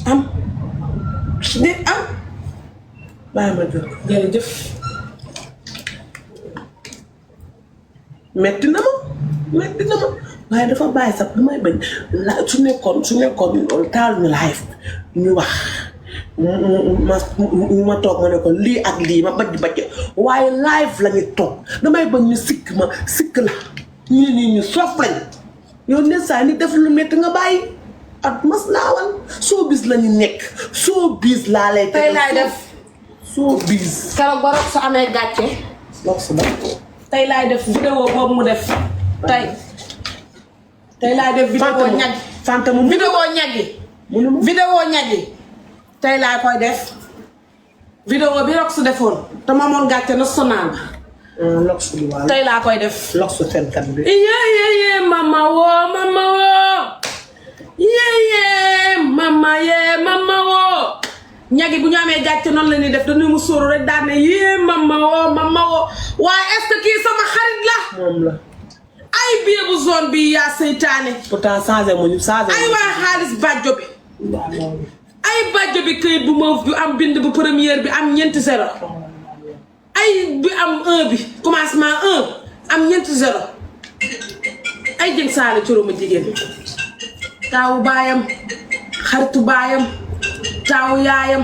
S3: am nit am bàyyi ma jël
S2: jërëjëf
S3: metti na ma waaye dafa bàyyi sax du may bañ la su nekkoon taal ñu live ñu wax ma toog ma ne ko lii ak lii ma bajj waaye live la ñu toog damay bañ ñu sikk la ñu soof lañ yow ne saa ni def lu metti nga bàyyi ak mas laawal soo bis la ñu nekk soo bis laa lay
S2: tey laay def
S3: soo bis
S2: keroog ba rek su amee gàcce tey laay def vidéo boobu mu def tey laay def vidéo ñag vidéo ñag yi tey laa koy def vidéo bi Rox su defoon te ma amoon gàcce national
S3: Lox bi waaw
S2: tey laa koy def
S3: Lox fenkat bi
S2: yee mama woo mama woo ñagi bu ñu amee gàcce noonu la ñuy def dañuy mu sóoru rek daan ne yee mama woo waaye est-ce que kii sama xarit la
S3: moom la
S2: ay biir bu zone bi yaa seytaane
S3: pourtant changé mu
S2: ay waa xaalis bàjjo bi ay bàjjo bi këyit bu moof bi am bind bu première bi am ñeenti 0 ay bi am 1 bi commencement 1 am ñeenti 0 ay jëng saali coroma jigéen taawu baayam xaritu baayam taawu yaayam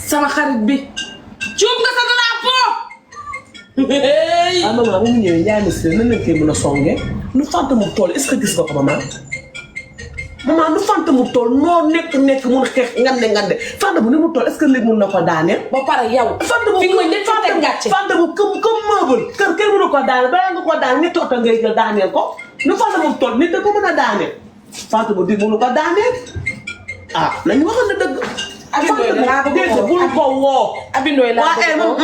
S2: sama xarit bi cuub nga sa drapeau
S3: maman bu mu ñëwee Ndiaye Messi nan lañ koy mën a songee nu fànta mu tool est-ce que gis nga ko maman nu fànta mu tool noo nekk mun xeex ngande fànta bu ni mu tool est-ce que léegi mun na ko daaneel
S2: ba pare yow
S3: fànta bu fànta bu comme meuble kër mënu ko daaneel balaa nga ko daaneel ñetti oto ngay jël daaneel ko nu fànta mu tool nit da ko mën a daaneel fànta bu di mënu ko daaneel nañu waxoon na dëgg bul ko woo
S2: Abi Ndoye laa bëgg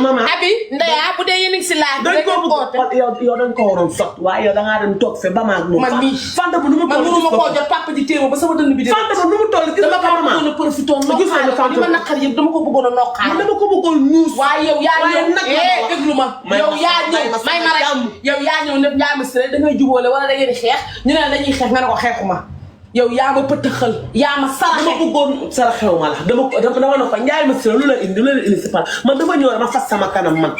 S3: maman
S2: Abi Ndeya bu dee yéen a ngi si laaj
S3: dañ ko bëgg yow dañ ko waroon sot waaye yow dangaa dem toog fe ba maag moom
S2: man mii
S3: fanta bu nu mu toll
S2: man mënuma koo jot papa ji téew ba sama dënn bi de
S3: fanta bu nu mu toll gis
S2: dama
S3: nga
S2: ko
S3: maman
S2: bëggoon a profité nokkaale li ma naqar yëpp dama ko bëggoon a nokkaale
S3: man dama ko bëggoon ñuus
S2: waaye yow yaa ñëw déglu ma yow yaa ñëw may ma rek
S3: jàmm.
S2: yow yaa ñëw ne Ndiaye Messi da ngay jubóole wala da ngeen di xeex ñu ne la dañuy xeex nga ne ko xeexuma yow yaa ma pëtëxal yaa ma saraxe.
S3: dama bëggoon saraxew ma la dama ne ko Ndiaye ma si lu la indi si par man dama ñëw dama fas sama kanam man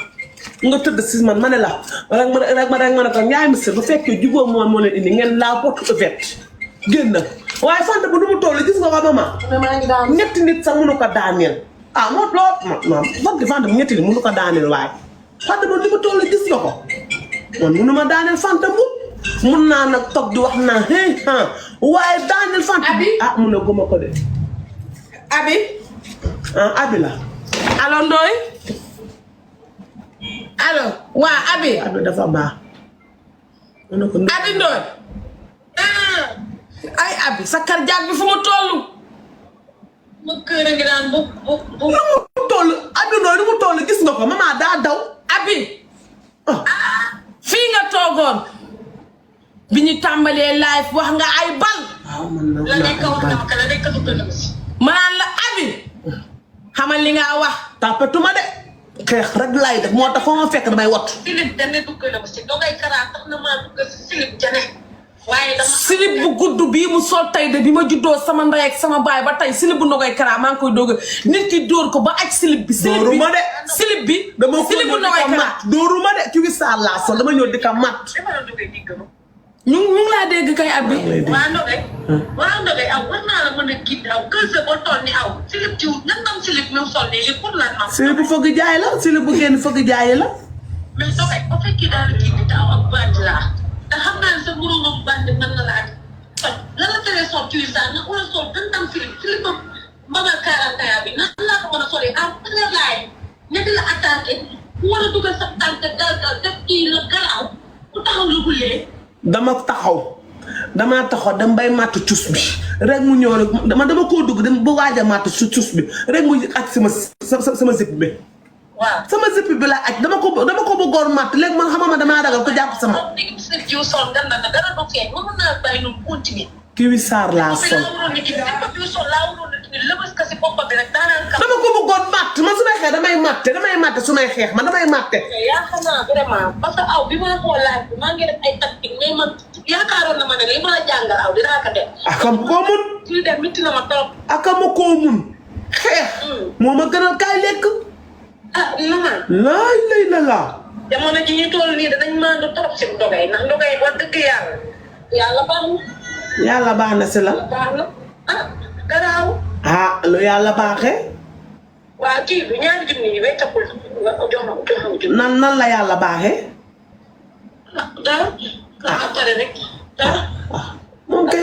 S3: nga tëdd si man ma ne la rek ma ne ko Ndiaye ma si bu fekkee jubóo moo leen indi ngeen laa porte ouverte génn waaye Fanta bu nu mu toll gis nga ko maman.
S2: maa ngi daan
S3: ñetti nit sax mënu ko daaneel ah moo lool Fanta bu ñetti nit mënu ko daaneel waaye Fanta bu ni mu toll gis nga ko man mënu ma daaneel Fanta bu mun naa nag toog di wax naa waaye daaneel Fanta.
S2: Abi
S3: mun a goma ko de.
S2: Abi.
S3: Abi la.
S2: allo Ndoye. allo waa Abi.
S3: Abi dafa baax.
S2: Abi Ndoye. ay Abi sa kar jaag bi fu mu toll.
S4: ma kër a ngi daan bu.
S3: nu mu toll Abi Ndoye nu mu toll gis nga ko maman daa daw.
S2: Abi. fii nga toogoon. bi ñu tàmbalee live wax nga ay bal.
S3: waaw man
S4: la nekk wax na ma ka la nekk du gën a
S2: ma naan la Abi. xamal li nga wax.
S3: tàppatuma de. xeex rek laay def moo tax foo ma fekk damay wat.
S4: silib dane du gën a si dogay karaa tax na maa dugg si silib jane. waaye dama
S2: silib bu gudd bii mu sol tey de bi ma juddoo sama ndey ak sama baay ba tey silib bu nogay karaa maa ngi koy doog nit ki dóor ko ba aj silib bi.
S3: dóoruma de
S2: silib bi.
S3: dama ko
S2: silib bu
S3: ñëw di
S2: nogay
S3: ko
S2: karaa
S3: mat dóoruma de ci wisaar laa sol dama ñëw di ko mat.
S4: dama la duggee digg ma.
S2: ñu ngi laa dégg kay Abi.
S4: waa Ndogay aw war naa la mën a gis aw kër sa ba toll ni aw silib jiw nan tam silib mi sol nii li pour lan am.
S3: silib bu fëgg jaay la silib bu génn fëgg jaay la.
S4: mais Ndogay ba fekkee daal di gis te aw ak bandi laa te xam naa ne sa moroomam bandi mën na laa toj lan la teree sol ci saa nga war a sol nan tam silib ba mbabal 41 bi nan laa ko mën a solee à première laay ña di la attaqué ku war a dugal sa tànk galgal def kii la garaaw ku taxaw lu bulee.
S3: dama taxaw dem bay màtt cus bi rek mu ñëw rek dama koo dugg dem ba waaj a màtt su cus bi rek mu aj sama zip bi.
S4: waaw
S3: sama zip bi la aj dama ko bëggoon màtt léegi man xamama damaa ragal ko jàpp sama.
S4: moom léegi silib jiw sol nga na dara du feeñ mën naa bàyyi nu continuer.
S3: kiwi saar laa sol. dama ko bëggoon màtt man su may xeex damay màtte su may xeex man damay màtte.
S4: yaakaar naa vraiment parce que aw bi ma xool laaj bi maa ngi def ay tactique mais man yaakaaroon na ma ne li ma la jàngal aw dinaa ko def.
S3: akam koo mun.
S4: suy dem métti na ma trop.
S3: akama koo mun. xeex. moo ma gënal kaay lekk.
S4: ah maman.
S3: laay lay la laa.
S4: jamono ji ñu toll nii danañ maandu trop si Ndogay ndax Ndogay wax dëgg yàlla baax na.
S3: yàlla baax na si la.
S4: baax na ah garaaw.
S3: lu yàlla baaxee.
S4: waa kii bi ñaari junni yi bay taxul nga jox ma
S3: nan la yàlla baaxee.
S4: dara. après rek dara.
S3: moom kay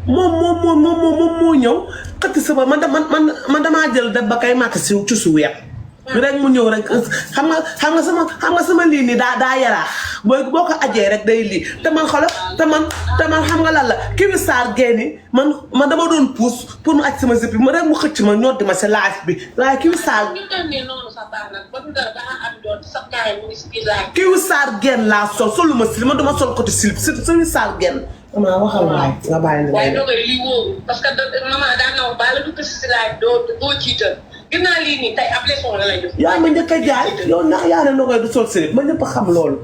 S3: moom moo ñëw xëtt sama man damaa jël def ba kay màtt si ci su weer. rek mu ñëw rek xam nga sama lii nii daa yaraax boo ko ajee rek day lii te man xoolal te man xam nga lan la kiwi saar génni man dama doon puus pour mu aj sama zip bi rek mu xëcc ma ñoddi ma si laaj bi waaye kiwi saar.
S4: ñu tànnee noonu sax baax na ba mu dara daa am doon sax kaay mu ngi si biir laaj.
S3: kiwi saar génn laa sol ma silib man dama sol côté silib kiwi saar génn. damaa waxal waay nga bàyyi la.
S4: waaye Ndogay lii wóoru parce que maman daan na wax baal la dugg si laaj doo jiital. gis naa lii nii tey ab leçon la lay jox.
S3: yaa ma njëkk a jaay yow ndax yaa ne Ndogay du sol silib ma ñëpp a xam loolu.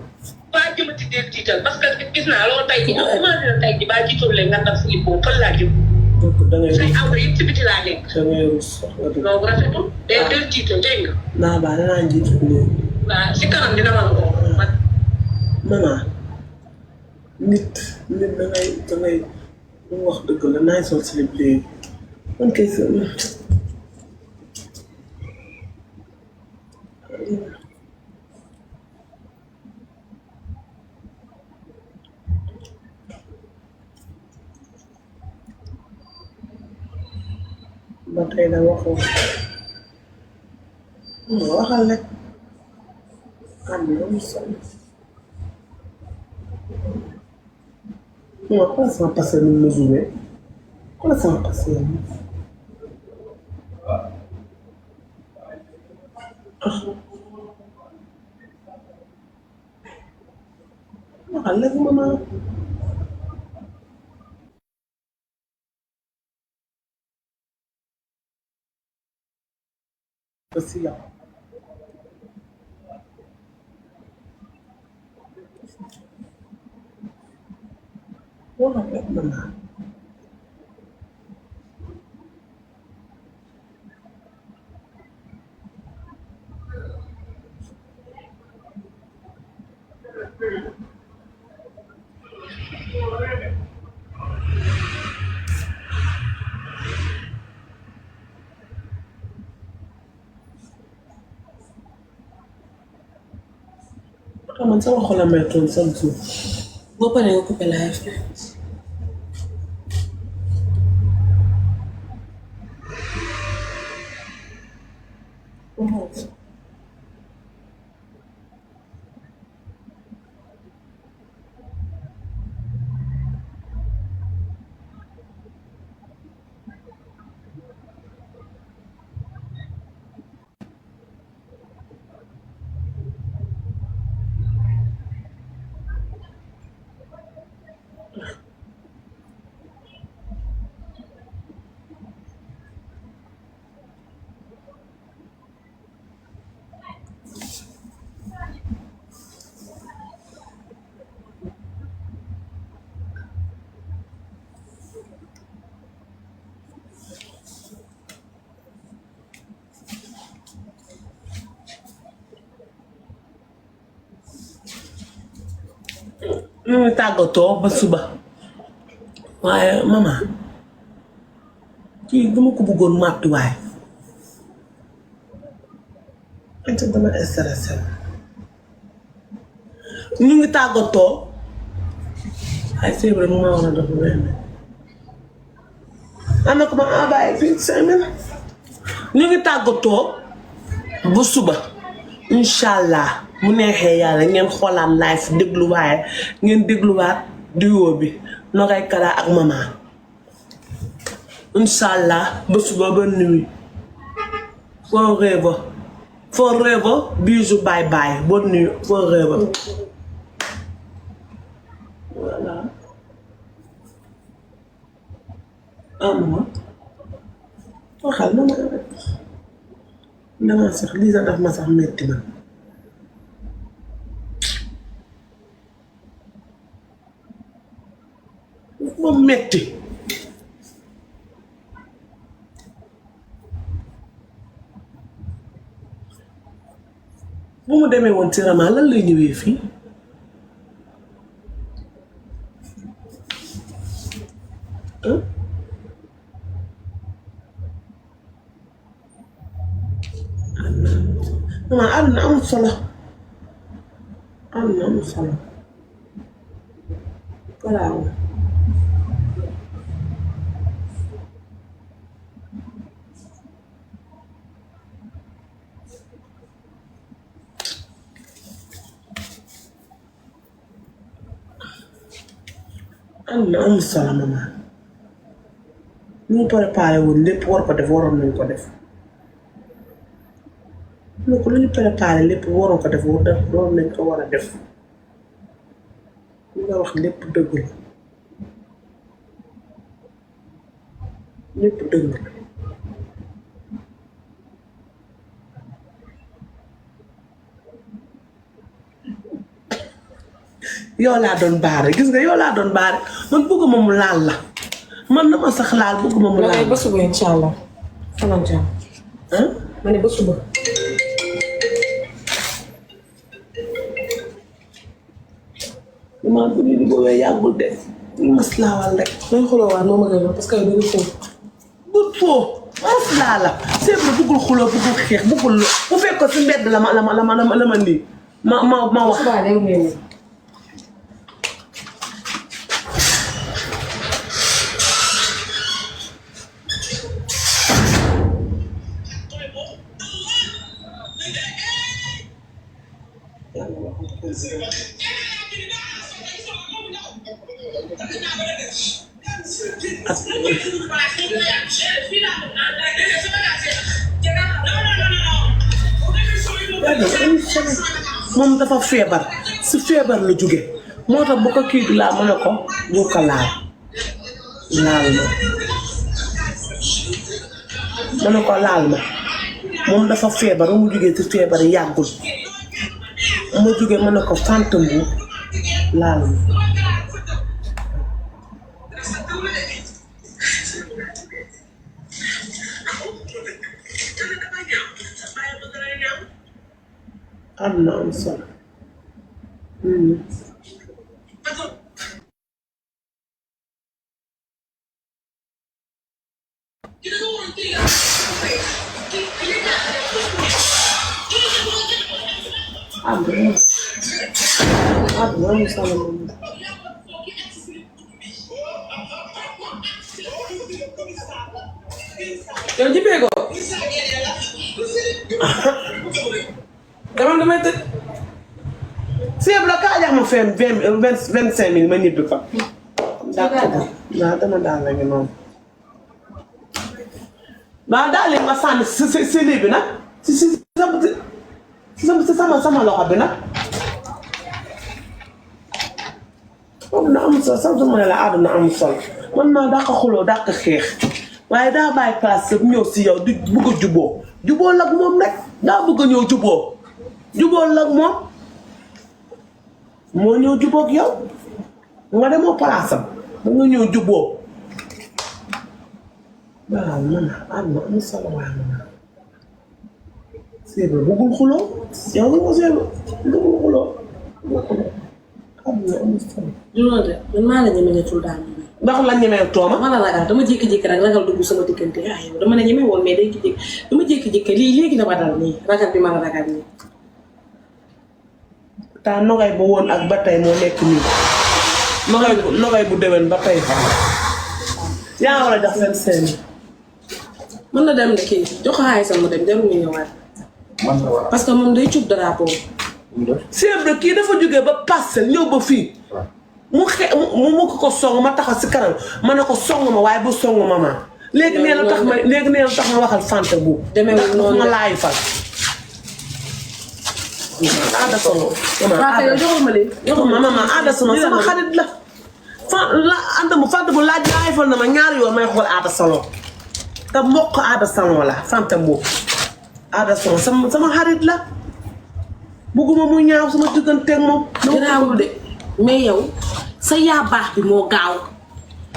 S4: baa jëmati deel jiital parce que gis naa loolu tey jii am commencé na tey jii baa jiital leen nga def silib boobu fan laa jëm.
S3: donc da ngay
S4: say aw yëpp ci biti laa nekk.
S3: da ngay rus
S4: loolu rafetul deel jiital dégg nga.
S3: naa baa danaa njiitu nii.
S4: waaw si kanam dina ma ko man.
S3: maman nit da ngay lu wax dëgg la naay sol silib léegi man kay sa ba tey da waxoo waxal rek am na mu sol non xoolal sama passé ni mu joué xoolal sama passé ni waxal rek maman aussi yow waxal rek maman man sama xol a mettoon sama suuf boo paree nga coupé live bi. ñu ngi tàggatoo ba suba waaye mama kii dama ko bëggoon màttu waaye ante dama stressé ñu ngi tàggatoo ay feebar mu ma war a def benn am na ko ma envoyé fii 5 000 ñu ngi tàggatoo ba suba inshallah mu neexee yàlla ngeen xoolaat live dégluwaay ngeen dégluwaat duo bi Nogay Kara ak mama inshallah ba suba ba nuit forever bisous bye bye bonne nuit forever voilà ama waxal na ma dama sax lii sax daf ma sax metti man moom metti bu mu demee woon ci Rama lan lay ñëwee fii Mama àdduna amul solo àdduna amul solo garaaw àdduna amul solo mama ñu préparé woon lépp war ko def waroon nañ ko def lu ko lu ñu préparé lépp waroon ko def waroon nañ ko war a def li nga wax lépp dëgg la lépp dëgg la yow laa doon baare gis nga yow laa doon baare man bëgguma mu laal la man dama sax laal bëgguma mu laal
S2: ba suba inshallah fanaan jàmm ma ne ba suba
S3: dama bu ñu di boobee yàggul de ñu mas laawal rek
S2: dañ xuloo waat moo ma gën parce que yow danga foofu
S3: bu foo mas laa la c'est vrai bëggul xuloo bëggul xeex bëggul lo bu fekk ko si mbedd la ma nii ma wax
S2: subaa léegi ngeen ne
S3: moom dafa feebar si feebar la jóge moo tax bu ko kii bi laa mën a ko bu ko laal ma mën a ko laal ma moom dafa feebar mu jógee si feebar yàggul ma jógee mën a ko fàntam bu laal ma am na am solo am àdduna amul solo moom.
S2: yow jibee ko damay tëj
S3: Sèye la kaa jox ma fenn 25 000 ma ñibbi fa. d'accord waaw dama daal la ñu noonu. waaw daal li ma sànni si lii bi nag si sama loxo bi nag. moom na am solo sax dama ne la àdduna am solo man maa dàq xuloo dàq xeex waaye daa bàyyi place yëpp ñëw si yow di bëgg a juboo lag moom rek daa bëgg a ñëw juboo lag moom moo ñëw juboo ak yow nga demoo place am da nga ñëw juboo waaw man àdduna am solo waaye man Sèye bëggul xuloo yow nga ko Sèye bëggul xuloo àdduna am solo.
S2: loolu de man maa la ñemeñatul daal
S3: ndax la ñemee tooma.
S2: ma la ragal dama jékki-jékki rek ragal dugg sama diggante yow dama ne ñeme woon mais day dama jékki-jékki lii léegi dama dal nii ragal bi ma la ragal nii.
S3: taa nogay ba woon ak ba tey moo nekk nii nogay bu déwén ba tey yaa war a jox leen seen.
S2: mën na dem de kii jox ko xaalisam mu dem jarul ñu ñëwaat. parce que moom day cuub drapeau.
S3: Sèye kii dafa jógee ba Parcelles ñëw ba fii. mu ko song ma taxaw si kanam ma ne ko song ma waaye bu song ma ma. léegi nee na tax ma waxal fante bu.
S2: demeewul noonu
S3: ma laay fal. Ada Solo. maman Ada Solo sama xarit la. fante bu laaj laay fal na ma ñaari yoon may xool Ada Solo. te mbokk Ada Solo la fante bu. Ada Solo sama xarit la. bugguma muy ñaaw sama digganteeg moom.
S2: garaawul de mais yow sa yaa baax bi moo gaaw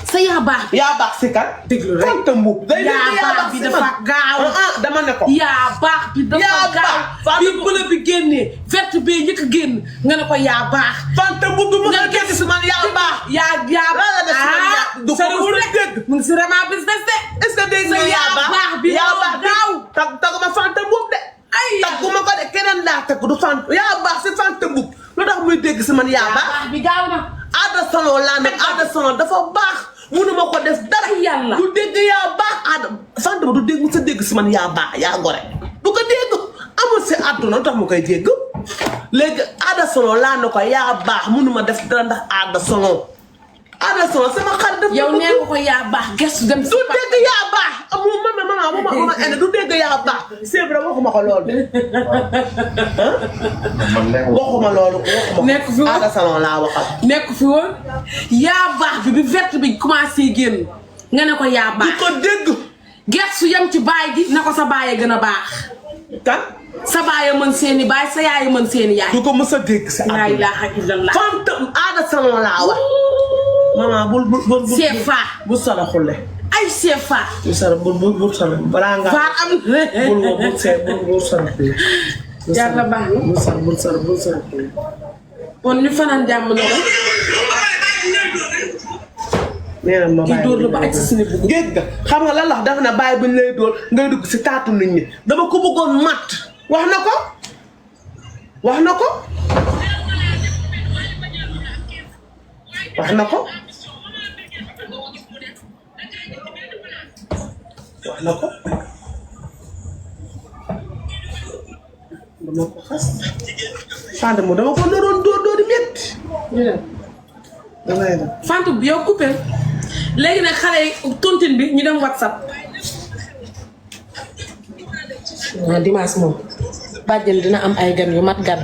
S2: sa yaa baax bi.
S3: yaa baax si kat.
S2: déglu rek
S3: fante mbub day
S2: yaa baax bi dafa gaaw.
S3: dama ne ko.
S2: yaa baax bi dafa gaaw bi bële bi génnee verte bi njëkk a génn nga ne ko yaa baax.
S3: fante mbub bi mu ngi génn si man yaa baax.
S2: yaa baax
S3: du ko mos a dégg.
S2: mu ngi si vraiment business de.
S3: est-ce que dégg nga yaa baax
S2: bi
S3: yaa baax
S2: gaaw.
S3: taguma fante mbub de.
S2: ay
S3: tagguma ko de keneen laa tagg du fante yaa baax si fante mbub lu tax muy dégg si man yaa baax.
S2: bi gaaw na.
S3: Ada Solo laa nekk Ada Solo dafa baax munuma ko def dara.
S2: yàlla
S3: du dégg yaa baax Ada fante ba du dégg mu sa dégg si man yaa baax yaa gore du ko dégg amul si àdduna lu tax mu koy dégg léegi Ada Solo laa ne ko yaa baax munuma def dara ndax Ada Solo sama xarit def
S2: yow nee nga ko yaa baax gestu dem si
S3: du dégg yaa baax amul mama ene du dégg yaa baax c'est vrai waxuma ko loolu waxuma loolu
S2: nekk fi woon
S3: Ada Solo laa waxal
S2: nekk fi woon yaa baax bi verte bi commencé génn nga ne ko yaa baax
S3: du ko dégg
S2: gestu yem ci baay gi ne ko sa baay gën a baax
S3: kan
S2: sa baay mën seeni baay sa yaay mën seeni yaay.
S3: du ko mës a dégg si
S2: laa ilaaha illallah.
S3: fante Ada Solo laa wax maman bul
S2: CFA
S3: bul sala xulle
S2: ay CFA.
S3: bul sala bul sala balaa nga
S2: faar am
S3: bul sala xulle
S2: yàlla baax na
S3: bul sala xulle
S2: kon ñu fanaan jàmm na ko.
S3: nee na ma
S2: kii dóor la ba ak si suñu bugg.
S3: géej ga xam nga lan la dafa ne bàyyi buñ lay dóor ngay dugg si taatu nit ñi dama ko bëggoon mat wax na ko wax na ko wax na ko dama ko xas fànn mu dama ko naroon dóor di métti damay dem
S2: Fanta bi yow coupé léegi nag xale yi tontine bi ñu dem WhatsApp. waaw dimanche moom bàjjen dina am ay gan yu mat gan.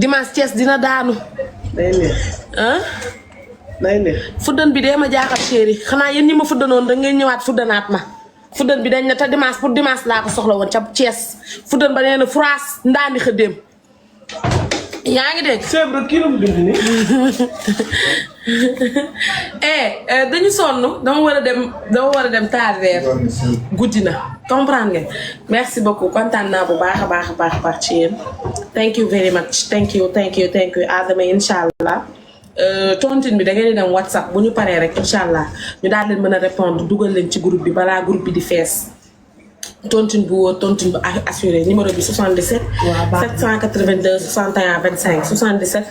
S2: dimanche Thiès dina daanu.
S3: day neex
S2: ah.
S3: day neex.
S2: fuddan bi dee ma jaaxal chéri xanaa yéen ñi ma fuddanoon da ngay ñëwaat fuddanaat ma. fuddan bi dañ ne te dimanche pour dimanche laa ko soxla woon ca Thiès fuddan ba nee na France ndaani xëddeem. yaa ngi dégg.
S3: c'est vrai kii la mu bind nii.
S2: dañu sonn dama war a dem taal weer guddi na comprendre ngeen merci beaucoup kontaan naa bu baax a baax ci yéen. thank you very much thank you Adama incha allah tontine bi da ngeen di dem WhatsApp bu ñu paree rek incha allah ñu daal leen mën a répondre dugal leen ci groupe bi balaa groupe bi di fees tontine bu wóor tontine bu assuré numéro bi 77. 782 61 25 77.